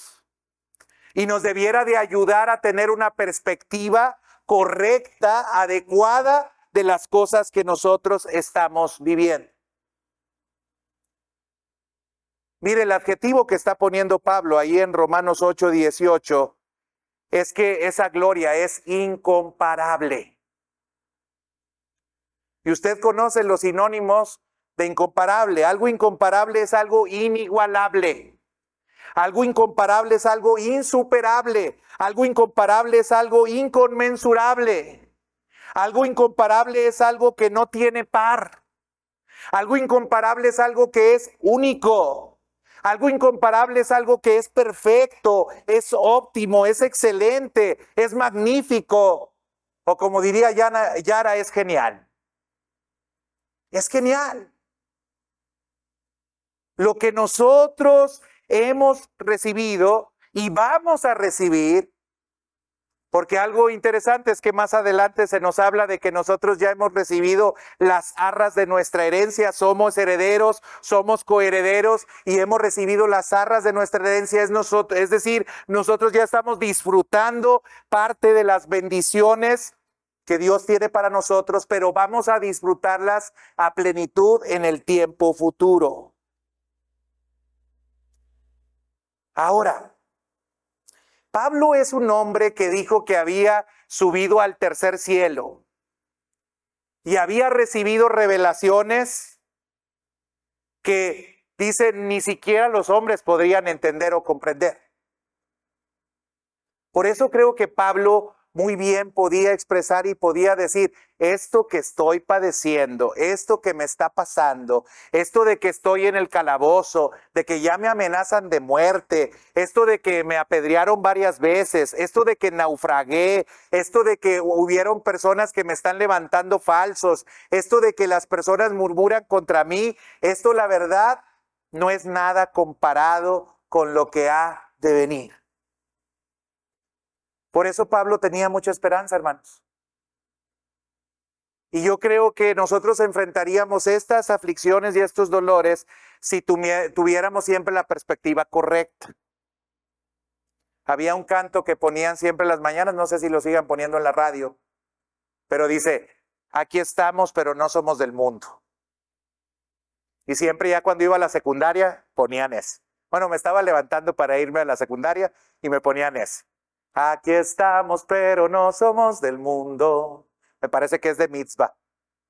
Y nos debiera de ayudar a tener una perspectiva correcta, adecuada de las cosas que nosotros estamos viviendo. Mire, el adjetivo que está poniendo Pablo ahí en Romanos 8, 18 es que esa gloria es incomparable. Y usted conoce los sinónimos de incomparable. Algo incomparable es algo inigualable. Algo incomparable es algo insuperable. Algo incomparable es algo inconmensurable. Algo incomparable es algo que no tiene par. Algo incomparable es algo que es único. Algo incomparable es algo que es perfecto, es óptimo, es excelente, es magnífico. O como diría Yara, es genial. Es genial. Lo que nosotros hemos recibido y vamos a recibir, porque algo interesante es que más adelante se nos habla de que nosotros ya hemos recibido las arras de nuestra herencia, somos herederos, somos coherederos y hemos recibido las arras de nuestra herencia, es decir, nosotros ya estamos disfrutando parte de las bendiciones que Dios tiene para nosotros, pero vamos a disfrutarlas a plenitud en el tiempo futuro. Ahora, Pablo es un hombre que dijo que había subido al tercer cielo y había recibido revelaciones que, dice, ni siquiera los hombres podrían entender o comprender. Por eso creo que Pablo muy bien podía expresar y podía decir, esto que estoy padeciendo, esto que me está pasando, esto de que estoy en el calabozo, de que ya me amenazan de muerte, esto de que me apedrearon varias veces, esto de que naufragué, esto de que hubieron personas que me están levantando falsos, esto de que las personas murmuran contra mí, esto la verdad no es nada comparado con lo que ha de venir. Por eso Pablo tenía mucha esperanza, hermanos. Y yo creo que nosotros enfrentaríamos estas aflicciones y estos dolores si tuviéramos siempre la perspectiva correcta. Había un canto que ponían siempre en las mañanas, no sé si lo sigan poniendo en la radio, pero dice, aquí estamos, pero no somos del mundo. Y siempre ya cuando iba a la secundaria, ponían ese. Bueno, me estaba levantando para irme a la secundaria y me ponían ese. Aquí estamos, pero no somos del mundo. Me parece que es de Mitzvah,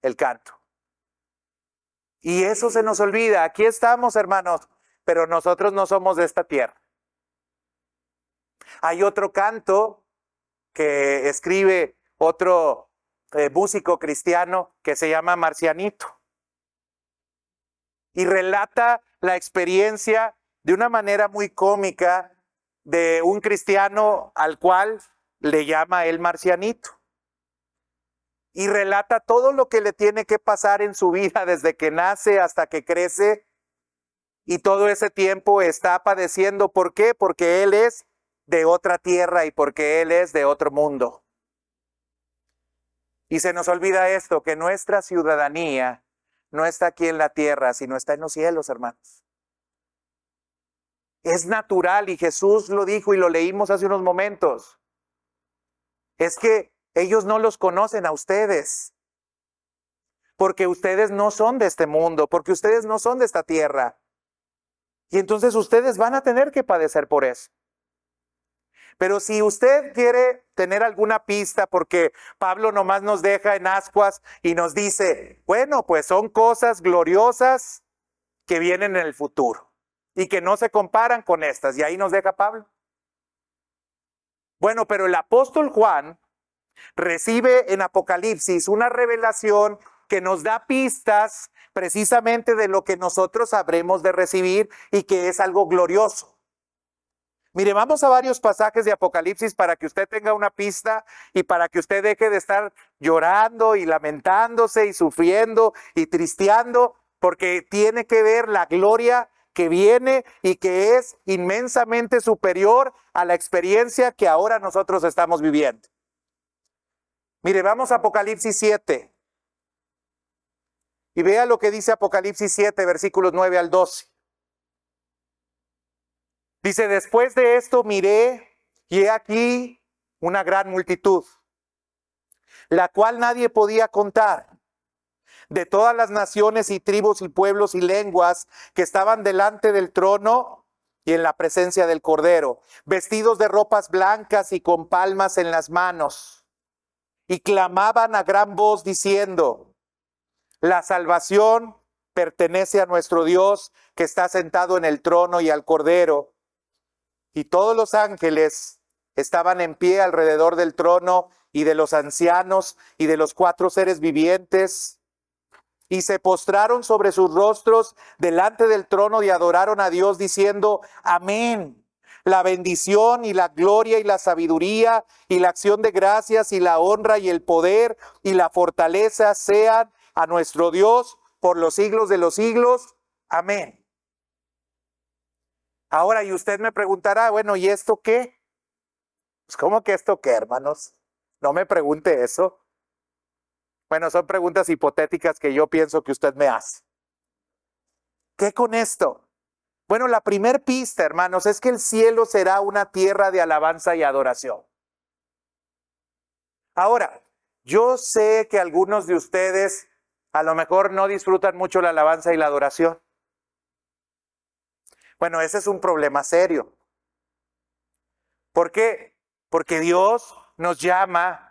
el canto. Y eso se nos olvida. Aquí estamos, hermanos, pero nosotros no somos de esta tierra. Hay otro canto que escribe otro músico cristiano que se llama Marcianito. Y relata la experiencia de una manera muy cómica de un cristiano al cual le llama el Marcianito. Y relata todo lo que le tiene que pasar en su vida desde que nace hasta que crece. Y todo ese tiempo está padeciendo. ¿Por qué? Porque él es de otra tierra y porque él es de otro mundo. Y se nos olvida esto, que nuestra ciudadanía no está aquí en la tierra, sino está en los cielos, hermanos. Es natural y Jesús lo dijo y lo leímos hace unos momentos. Es que ellos no los conocen a ustedes. Porque ustedes no son de este mundo, porque ustedes no son de esta tierra. Y entonces ustedes van a tener que padecer por eso. Pero si usted quiere tener alguna pista, porque Pablo nomás nos deja en ascuas y nos dice, bueno, pues son cosas gloriosas que vienen en el futuro y que no se comparan con estas. Y ahí nos deja Pablo. Bueno, pero el apóstol Juan recibe en Apocalipsis una revelación que nos da pistas precisamente de lo que nosotros habremos de recibir y que es algo glorioso. Mire, vamos a varios pasajes de Apocalipsis para que usted tenga una pista y para que usted deje de estar llorando y lamentándose y sufriendo y tristeando, porque tiene que ver la gloria que viene y que es inmensamente superior a la experiencia que ahora nosotros estamos viviendo. Mire, vamos a Apocalipsis 7 y vea lo que dice Apocalipsis 7, versículos 9 al 12. Dice, después de esto miré y he aquí una gran multitud, la cual nadie podía contar, de todas las naciones y tribus y pueblos y lenguas que estaban delante del trono y en la presencia del Cordero, vestidos de ropas blancas y con palmas en las manos, y clamaban a gran voz diciendo, la salvación pertenece a nuestro Dios que está sentado en el trono y al Cordero. Y todos los ángeles estaban en pie alrededor del trono y de los ancianos y de los 4 seres vivientes. Y se postraron sobre sus rostros delante del trono y adoraron a Dios diciendo, amén. La bendición y la gloria y la sabiduría y la acción de gracias y la honra y el poder y la fortaleza sean a nuestro Dios por los siglos de los siglos. Amén. Ahora, y usted me preguntará, bueno, ¿y esto qué? Pues, ¿cómo que esto qué, hermanos? No me pregunte eso. Bueno, son preguntas hipotéticas que yo pienso que usted me hace. ¿Qué con esto? Bueno, la primer pista, hermanos, es que el cielo será una tierra de alabanza y adoración. Ahora, yo sé que algunos de ustedes a lo mejor no disfrutan mucho la alabanza y la adoración. Bueno, ese es un problema serio. ¿Por qué? Porque Dios nos llama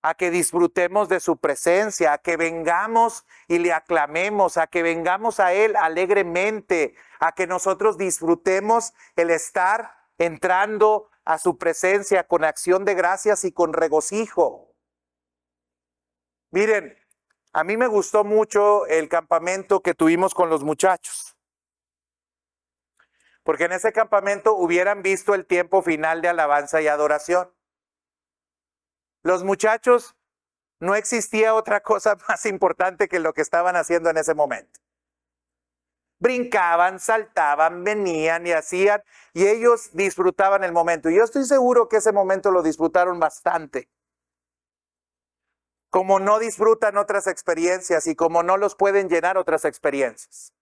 a que disfrutemos de su presencia, a que vengamos y le aclamemos, a que vengamos a Él alegremente, a que nosotros disfrutemos el estar entrando a su presencia con acción de gracias y con regocijo. Miren, a mí me gustó mucho el campamento que tuvimos con los muchachos, porque en ese campamento hubieran visto el tiempo final de alabanza y adoración. Los muchachos, no existía otra cosa más importante que lo que estaban haciendo en ese momento. Brincaban, saltaban, venían y hacían, y ellos disfrutaban el momento. Y yo estoy seguro que ese momento lo disfrutaron bastante. Como no disfrutan otras experiencias y como no los pueden llenar otras experiencias.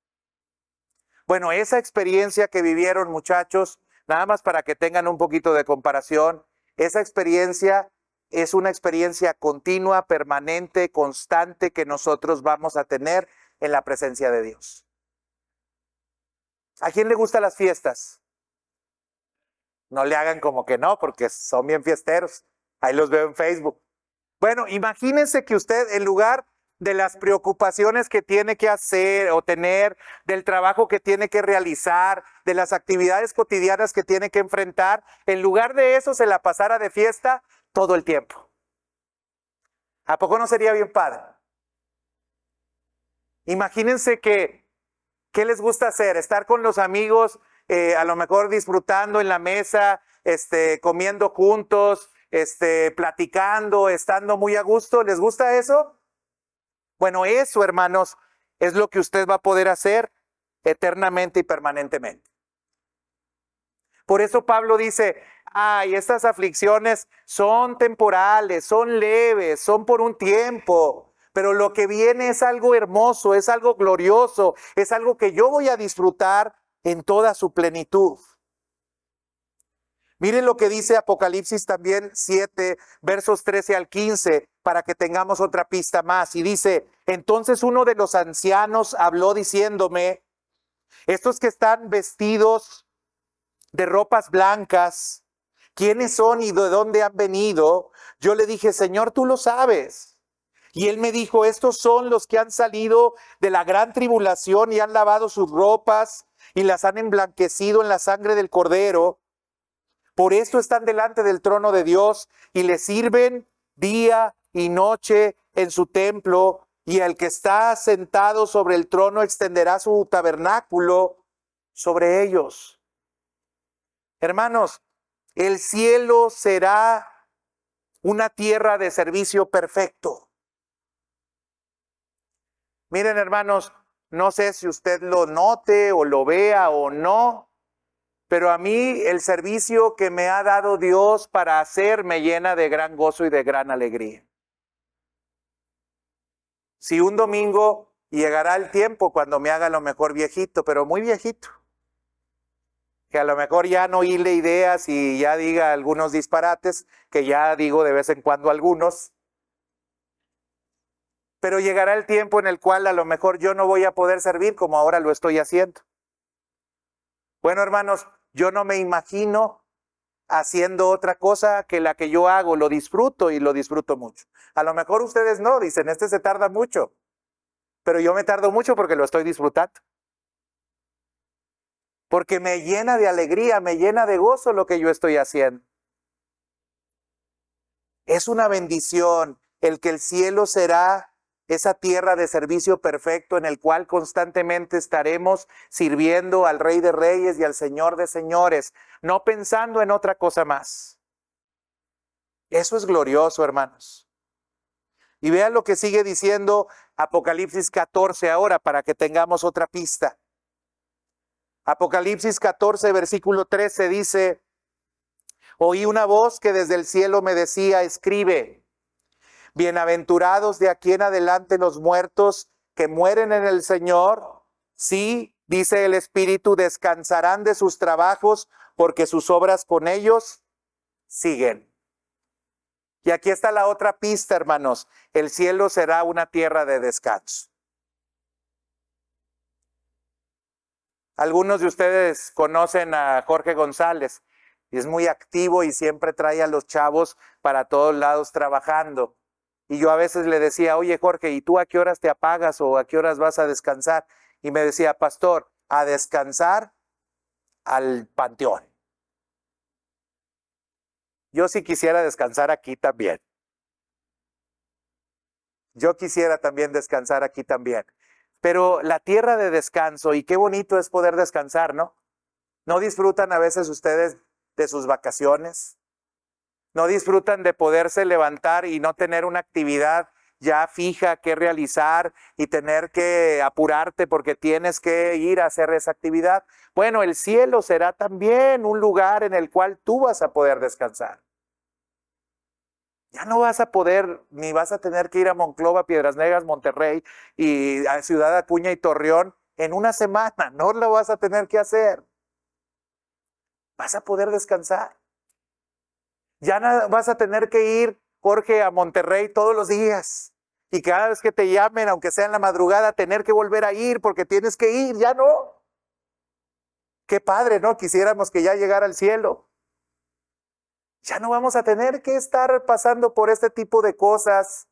Bueno, esa experiencia que vivieron, muchachos, nada más para que tengan un poquito de comparación, esa experiencia es una experiencia continua, permanente, constante que nosotros vamos a tener en la presencia de Dios. ¿A quién le gustan las fiestas? No le hagan como que no, porque son bien fiesteros. Ahí los veo en Facebook. Bueno, imagínense que usted, en lugar de las preocupaciones que tiene que hacer o tener, del trabajo que tiene que realizar, de las actividades cotidianas que tiene que enfrentar, en lugar de eso se la pasara de fiesta todo el tiempo. ¿A poco no sería bien padre? Imagínense que, ¿qué les gusta hacer? Estar con los amigos, a lo mejor disfrutando en la mesa, comiendo juntos, platicando, estando muy a gusto. ¿Les gusta eso? Bueno, eso, hermanos, es lo que usted va a poder hacer eternamente y permanentemente. Por eso Pablo dice, ay, estas aflicciones son temporales, son leves, son por un tiempo, pero lo que viene es algo hermoso, es algo glorioso, es algo que yo voy a disfrutar en toda su plenitud. Miren lo que dice Apocalipsis también 7, versos 13 al 15, para que tengamos otra pista más. Y dice, entonces uno de los ancianos habló diciéndome, estos que están vestidos de ropas blancas, ¿quiénes son y de dónde han venido? Yo le dije, Señor, tú lo sabes. Y él me dijo, estos son los que han salido de la gran tribulación y han lavado sus ropas y las han emblanquecido en la sangre del Cordero. Por esto están delante del trono de Dios y le sirven día y noche en su templo, y el que está sentado sobre el trono extenderá su tabernáculo sobre ellos. Hermanos, el cielo será una tierra de servicio perfecto. Miren, hermanos, no sé si usted lo note o lo vea o no, pero a mí el servicio que me ha dado Dios para hacer me llena de gran gozo y de gran alegría. Si un domingo llegará el tiempo cuando me haga a lo mejor viejito, pero muy viejito, que a lo mejor ya no hile ideas y ya diga algunos disparates, que ya digo de vez en cuando algunos, pero llegará el tiempo en el cual a lo mejor yo no voy a poder servir como ahora lo estoy haciendo. Bueno, hermanos, yo no me imagino haciendo otra cosa que la que yo hago, lo disfruto y lo disfruto mucho. A lo mejor ustedes no, dicen, se tarda mucho, pero yo me tardo mucho porque lo estoy disfrutando. Porque me llena de alegría, me llena de gozo lo que yo estoy haciendo. Es una bendición el que el cielo será esa tierra de servicio perfecto en el cual constantemente estaremos sirviendo al Rey de Reyes y al Señor de Señores, no pensando en otra cosa más. Eso es glorioso, hermanos. Y vean lo que sigue diciendo Apocalipsis 14 ahora, para que tengamos otra pista. Apocalipsis 14, versículo 13 dice, oí una voz que desde el cielo me decía, escribe, bienaventurados de aquí en adelante los muertos que mueren en el Señor. Sí, dice el Espíritu, descansarán de sus trabajos porque sus obras con ellos siguen. Y aquí está la otra pista, hermanos. El cielo será una tierra de descanso. Algunos de ustedes conocen a Jorge González. Es muy activo y siempre trae a los chavos para todos lados trabajando. Y yo a veces le decía, oye Jorge, ¿y tú a qué horas te apagas o a qué horas vas a descansar? Y me decía, pastor, a descansar al panteón. Yo sí quisiera descansar aquí también. Yo quisiera también descansar aquí también. Pero la tierra de descanso, y qué bonito es poder descansar, ¿no? ¿No disfrutan a veces ustedes de sus vacaciones? ¿No disfrutan de poderse levantar y no tener una actividad ya fija que realizar y tener que apurarte porque tienes que ir a hacer esa actividad? Bueno, el cielo será también un lugar en el cual tú vas a poder descansar. Ya no vas a poder, ni vas a tener que ir a Monclova, Piedras Negras, Monterrey y a Ciudad Acuña y Torreón en una semana. No lo vas a tener que hacer. Vas a poder descansar. Ya no vas a tener que ir, Jorge, a Monterrey todos los días. Y cada vez que te llamen, aunque sea en la madrugada, tener que volver a ir porque tienes que ir. Ya no. Qué padre, ¿no? Quisiéramos que ya llegara al cielo. Ya no vamos a tener que estar pasando por este tipo de cosas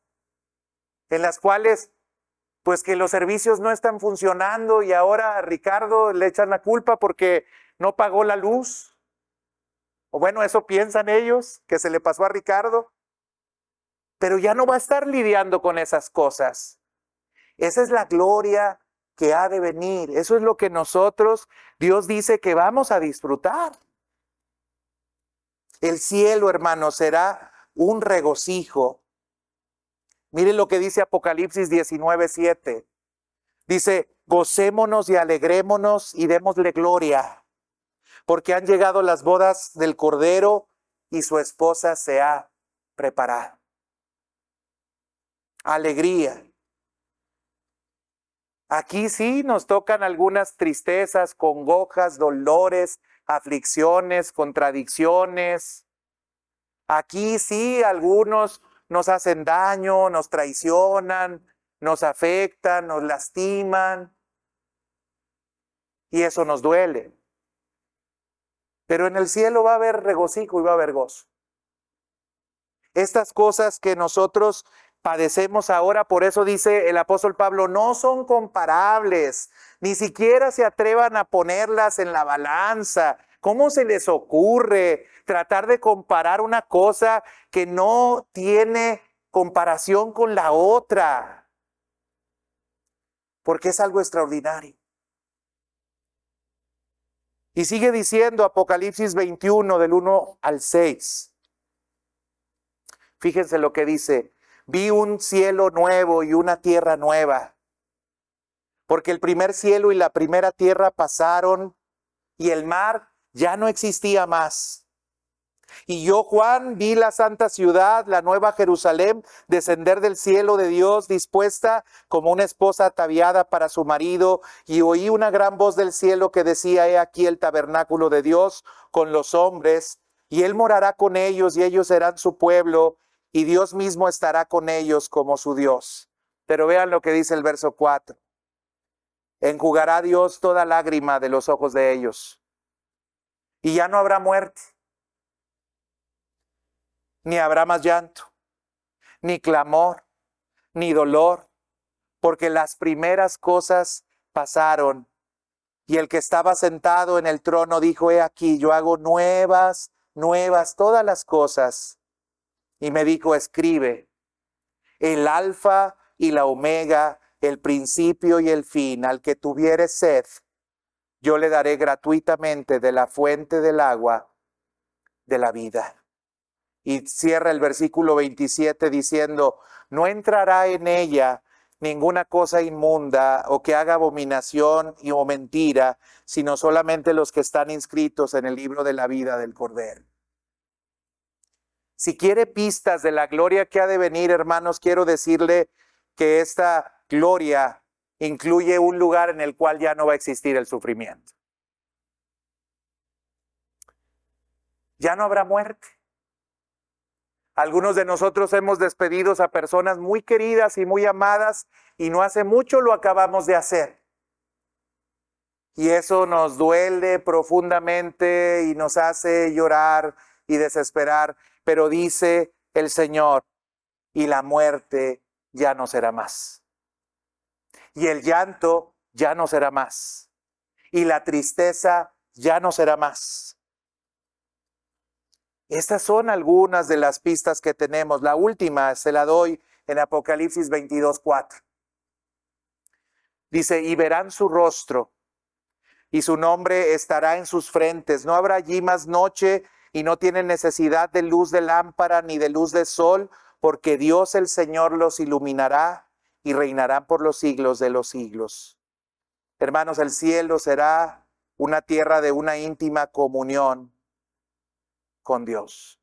en las cuales, pues que los servicios no están funcionando y ahora a Ricardo le echan la culpa porque no pagó la luz. O bueno, eso piensan ellos, que se le pasó a Ricardo. Pero ya no va a estar lidiando con esas cosas. Esa es la gloria que ha de venir. Eso es lo que nosotros, Dios dice que vamos a disfrutar. El cielo, hermanos, será un regocijo. Miren lo que dice Apocalipsis 19:7. Dice, gocémonos y alegrémonos y démosle gloria, porque han llegado las bodas del Cordero y su esposa se ha preparado. Alegría. Aquí sí nos tocan algunas tristezas, congojas, dolores, aflicciones, contradicciones. Aquí sí algunos nos hacen daño, nos traicionan, nos afectan, nos lastiman. Y eso nos duele. Pero en el cielo va a haber regocijo y va a haber gozo. Estas cosas que nosotros padecemos ahora, por eso dice el apóstol Pablo, no son comparables, ni siquiera se atrevan a ponerlas en la balanza. ¿Cómo se les ocurre tratar de comparar una cosa que no tiene comparación con la otra? Porque es algo extraordinario. Y sigue diciendo Apocalipsis 21 del 1 al 6. Fíjense lo que dice, vi un cielo nuevo y una tierra nueva, porque el primer cielo y la primera tierra pasaron y el mar ya no existía más. Y yo, Juan, vi la santa ciudad, la nueva Jerusalén, descender del cielo de Dios, dispuesta como una esposa ataviada para su marido, y oí una gran voz del cielo que decía, he aquí el tabernáculo de Dios con los hombres, y él morará con ellos, y ellos serán su pueblo, y Dios mismo estará con ellos como su Dios. Pero vean lo que dice el verso 4. Enjugará Dios toda lágrima de los ojos de ellos, y ya no habrá muerte, ni habrá más llanto, ni clamor, ni dolor, porque las primeras cosas pasaron. Y el que estaba sentado en el trono dijo, he aquí, yo hago nuevas todas las cosas. Y me dijo, escribe, el alfa y la omega, el principio y el fin, al que tuviere sed, yo le daré gratuitamente de la fuente del agua de la vida. Y cierra el versículo 27 diciendo, no entrará en ella ninguna cosa inmunda o que haga abominación o mentira, sino solamente los que están inscritos en el libro de la vida del Cordero. Si quiere pistas de la gloria que ha de venir, hermanos, quiero decirle que esta gloria incluye un lugar en el cual ya no va a existir el sufrimiento. Ya no habrá muerte. Algunos de nosotros hemos despedido a personas muy queridas y muy amadas y no hace mucho lo acabamos de hacer. Y eso nos duele profundamente y nos hace llorar y desesperar. Pero dice el Señor, y la muerte ya no será más. Y el llanto ya no será más. Y la tristeza ya no será más. Estas son algunas de las pistas que tenemos. La última se la doy en Apocalipsis 22:4. Dice, y verán su rostro, y su nombre estará en sus frentes. No habrá allí más noche, y no tienen necesidad de luz de lámpara ni de luz de sol, porque Dios el Señor los iluminará y reinarán por los siglos de los siglos. Hermanos, el cielo será una tierra de una íntima comunión con Dios.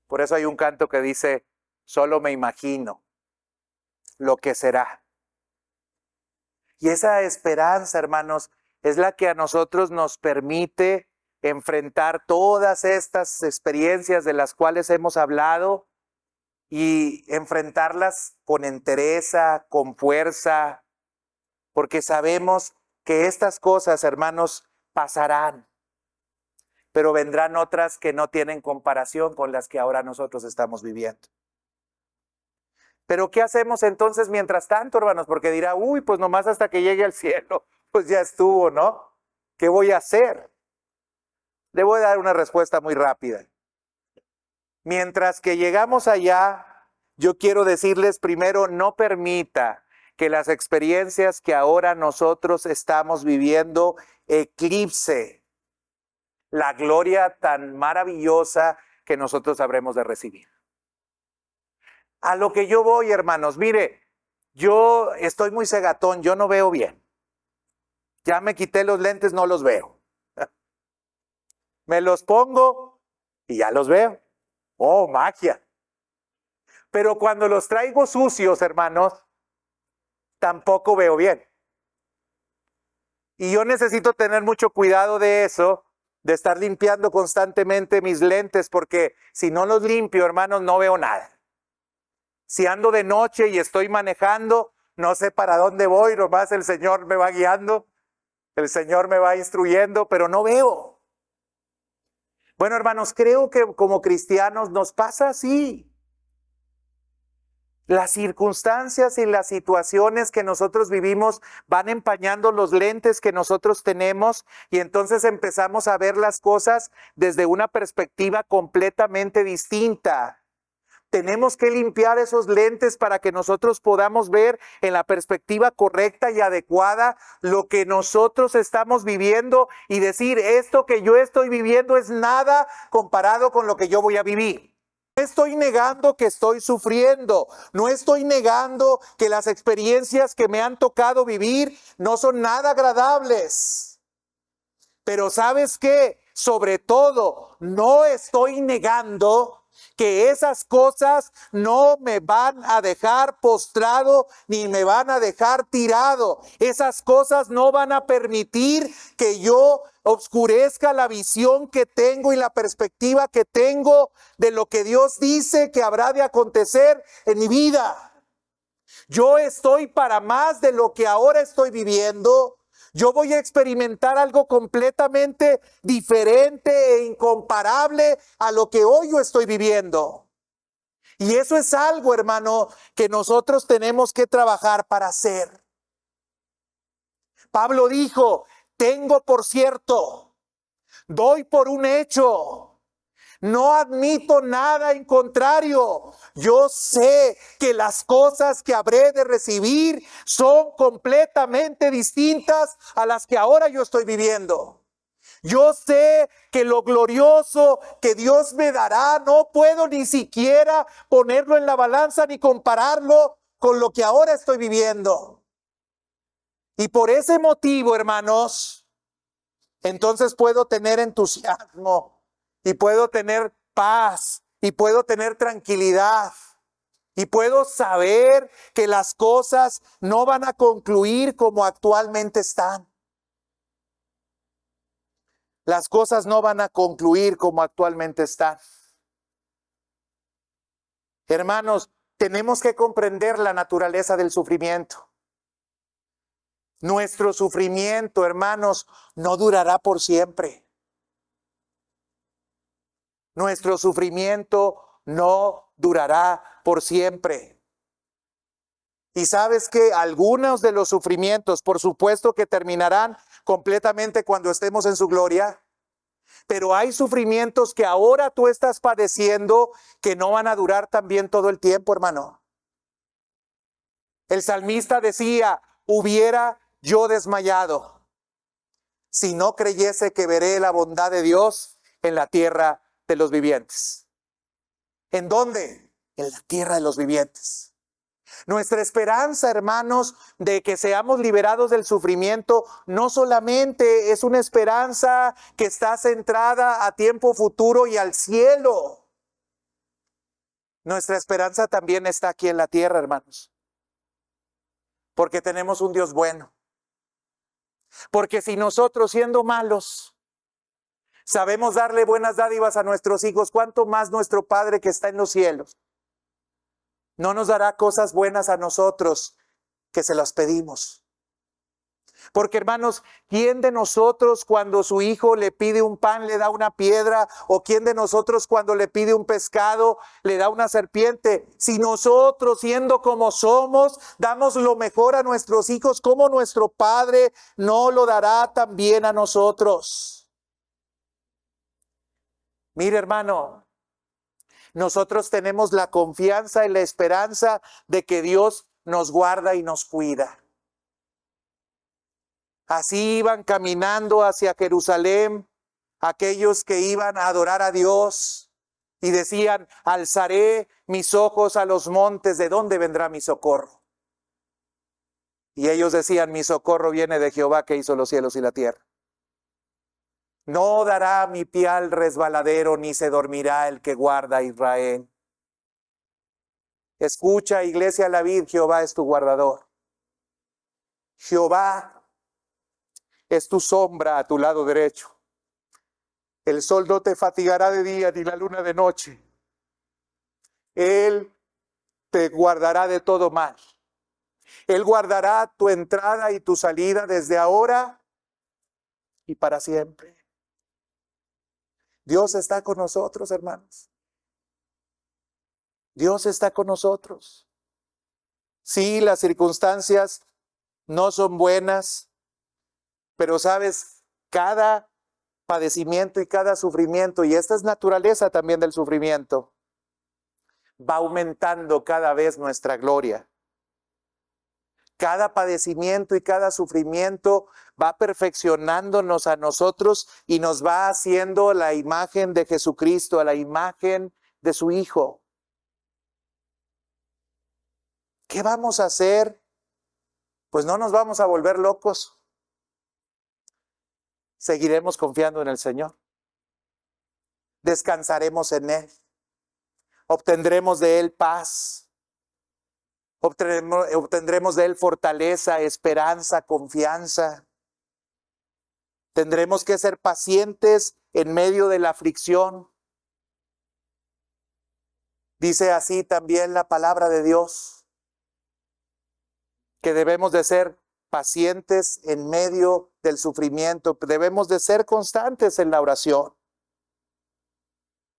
Por eso hay un canto que dice, solo me imagino lo que será. Y esa esperanza, hermanos, es la que a nosotros nos permite enfrentar todas estas experiencias de las cuales hemos hablado y enfrentarlas con entereza, con fuerza, porque sabemos que estas cosas, hermanos, pasarán, pero vendrán otras que no tienen comparación con las que ahora nosotros estamos viviendo. Pero ¿qué hacemos entonces mientras tanto, hermanos? Porque dirá, uy, pues nomás hasta que llegue al cielo, pues ya estuvo, ¿no? ¿Qué voy a hacer? Le voy a dar una respuesta muy rápida. Mientras que llegamos allá, yo quiero decirles primero, no permita que las experiencias que ahora nosotros estamos viviendo eclipse la gloria tan maravillosa que nosotros habremos de recibir. A lo que yo voy, hermanos, mire, yo estoy muy cegatón, yo no veo bien. Ya me quité los lentes, no los veo. Me los pongo y ya los veo. Oh, magia. Pero cuando los traigo sucios, hermanos, tampoco veo bien. Y yo necesito tener mucho cuidado de eso, de estar limpiando constantemente mis lentes, porque si no los limpio, hermanos, no veo nada. Si ando de noche y estoy manejando, no sé para dónde voy, nomás el Señor me va guiando, el Señor me va instruyendo, pero no veo. Bueno, hermanos, creo que como cristianos nos pasa así. Las circunstancias y las situaciones que nosotros vivimos van empañando los lentes que nosotros tenemos y entonces empezamos a ver las cosas desde una perspectiva completamente distinta. Tenemos que limpiar esos lentes para que nosotros podamos ver en la perspectiva correcta y adecuada lo que nosotros estamos viviendo y decir, esto que yo estoy viviendo es nada comparado con lo que yo voy a vivir. No estoy negando que estoy sufriendo, no estoy negando que las experiencias que me han tocado vivir no son nada agradables. Pero ¿sabes qué? Sobre todo, no estoy negando que esas cosas no me van a dejar postrado ni me van a dejar tirado. Esas cosas no van a permitir que yo oscurezca la visión que tengo y la perspectiva que tengo de lo que Dios dice que habrá de acontecer en mi vida. Yo estoy para más de lo que ahora estoy viviendo. Yo voy a experimentar algo completamente diferente e incomparable a lo que hoy yo estoy viviendo. Y eso es algo, hermano, que nosotros tenemos que trabajar para hacer. Pablo dijo, tengo por cierto, doy por un hecho. No admito nada en contrario. Yo sé que las cosas que habré de recibir son completamente distintas a las que ahora yo estoy viviendo. Yo sé que lo glorioso que Dios me dará, no puedo ni siquiera ponerlo en la balanza ni compararlo con lo que ahora estoy viviendo. Y por ese motivo, hermanos, entonces puedo tener entusiasmo. Y puedo tener paz, y puedo tener tranquilidad, y puedo saber que las cosas no van a concluir como actualmente están. Las cosas no van a concluir como actualmente están. Hermanos, tenemos que comprender la naturaleza del sufrimiento. Nuestro sufrimiento, hermanos, no durará por siempre. Nuestro sufrimiento no durará por siempre. Y sabes que algunos de los sufrimientos, por supuesto que terminarán completamente cuando estemos en su gloria, Pero hay sufrimientos que ahora tú estás padeciendo que no van a durar también todo el tiempo, hermano. El salmista decía, hubiera yo desmayado si no creyese que veré la bondad de Dios en la tierra de los vivientes. ¿En dónde? En la tierra de los vivientes. Nuestra esperanza, hermanos, de que seamos liberados del sufrimiento, no solamente es una esperanza que está centrada a tiempo futuro y al cielo. Nuestra esperanza también está aquí en la tierra, hermanos. Porque tenemos un Dios bueno. Porque si nosotros, siendo malos, sabemos darle buenas dádivas a nuestros hijos, ¿cuánto más nuestro Padre que está en los cielos no nos dará cosas buenas a nosotros que se las pedimos? Porque, hermanos, ¿quién de nosotros cuando su hijo le pide un pan le da una piedra? ¿O quién de nosotros cuando le pide un pescado le da una serpiente? Si nosotros, siendo como somos, damos lo mejor a nuestros hijos, ¿cómo nuestro Padre no lo dará también a nosotros? Mire, hermano, nosotros tenemos la confianza y la esperanza de que Dios nos guarda y nos cuida. Así iban caminando hacia Jerusalén aquellos que iban a adorar a Dios y decían, alzaré mis ojos a los montes, ¿de dónde vendrá mi socorro? Y ellos decían, mi socorro viene de Jehová que hizo los cielos y la tierra. No dará mi pie al resbaladero, ni se dormirá el que guarda a Israel. Escucha, iglesia la vid, Jehová es tu guardador. Jehová es tu sombra a tu lado derecho. El sol no te fatigará de día, ni la luna de noche. Él te guardará de todo mal. Él guardará tu entrada y tu salida desde ahora y para siempre. Dios está con nosotros, hermanos. Dios está con nosotros. Sí, las circunstancias no son buenas, pero sabes, cada padecimiento y cada sufrimiento, y esta es naturaleza también del sufrimiento, va aumentando cada vez nuestra gloria. Cada padecimiento y cada sufrimiento va perfeccionándonos a nosotros y nos va haciendo la imagen de Jesucristo, a la imagen de su Hijo. ¿Qué vamos a hacer? Pues no nos vamos a volver locos. Seguiremos confiando en el Señor. Descansaremos en Él. Obtendremos de Él paz. Obtendremos de Él fortaleza, esperanza, confianza. Tendremos que ser pacientes en medio de la aflicción. Dice así también la palabra de Dios, que debemos de ser pacientes en medio del sufrimiento. Debemos de ser constantes en la oración.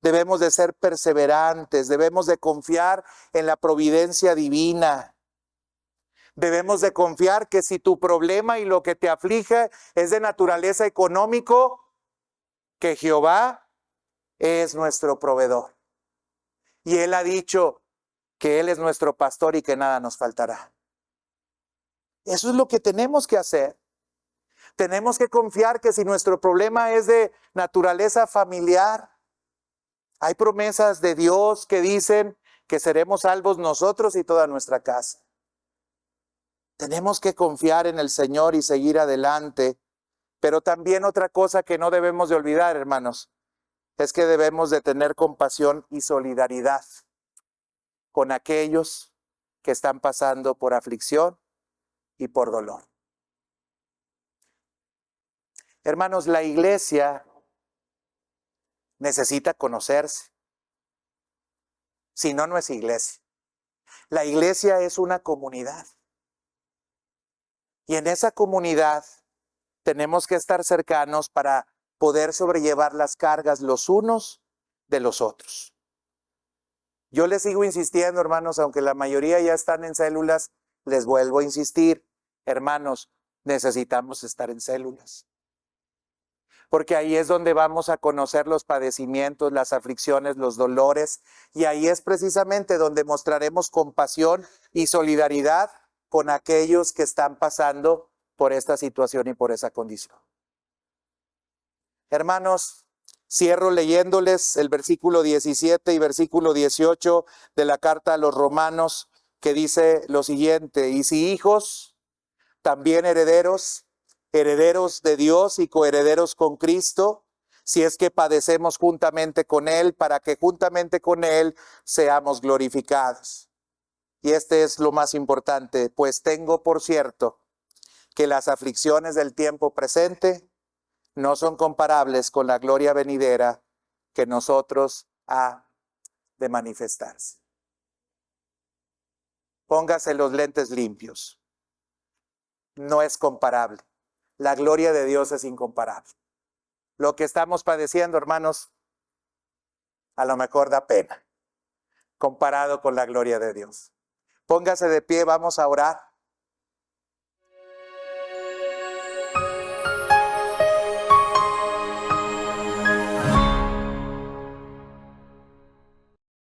Debemos de ser perseverantes, debemos de confiar en la providencia divina. Debemos de confiar que si tu problema y lo que te aflige es de naturaleza económico, que Jehová es nuestro proveedor. Y Él ha dicho que Él es nuestro pastor y que nada nos faltará. Eso es lo que tenemos que hacer. Tenemos que confiar que si nuestro problema es de naturaleza familiar, hay promesas de Dios que dicen que seremos salvos nosotros y toda nuestra casa. Tenemos que confiar en el Señor y seguir adelante. Pero también otra cosa que no debemos de olvidar, hermanos, es que debemos de tener compasión y solidaridad con aquellos que están pasando por aflicción y por dolor. Hermanos, la iglesia necesita conocerse. Si no, no es iglesia. La iglesia es una comunidad. Y en esa comunidad tenemos que estar cercanos para poder sobrellevar las cargas los unos de los otros. Yo les sigo insistiendo, hermanos, aunque la mayoría ya están en células, les vuelvo a insistir, hermanos, necesitamos estar en células. porque ahí es donde vamos a conocer los padecimientos, las aflicciones, los dolores, y ahí es precisamente donde mostraremos compasión y solidaridad con aquellos que están pasando por esta situación y por esa condición. Hermanos, cierro leyéndoles el versículo 17 y versículo 18 de la carta a los Romanos, que dice lo siguiente: y si hijos, también herederos, herederos de Dios y coherederos con Cristo, si es que padecemos juntamente con Él, para que juntamente con Él seamos glorificados. Y este es lo más importante: pues tengo por cierto que las aflicciones del tiempo presente no son comparables con la gloria venidera que nosotros ha de manifestarse. Póngase los lentes limpios. No es comparable. La gloria de Dios es incomparable. Lo que estamos padeciendo, hermanos, a lo mejor da pena comparado con la gloria de Dios. Póngase de pie, vamos a orar.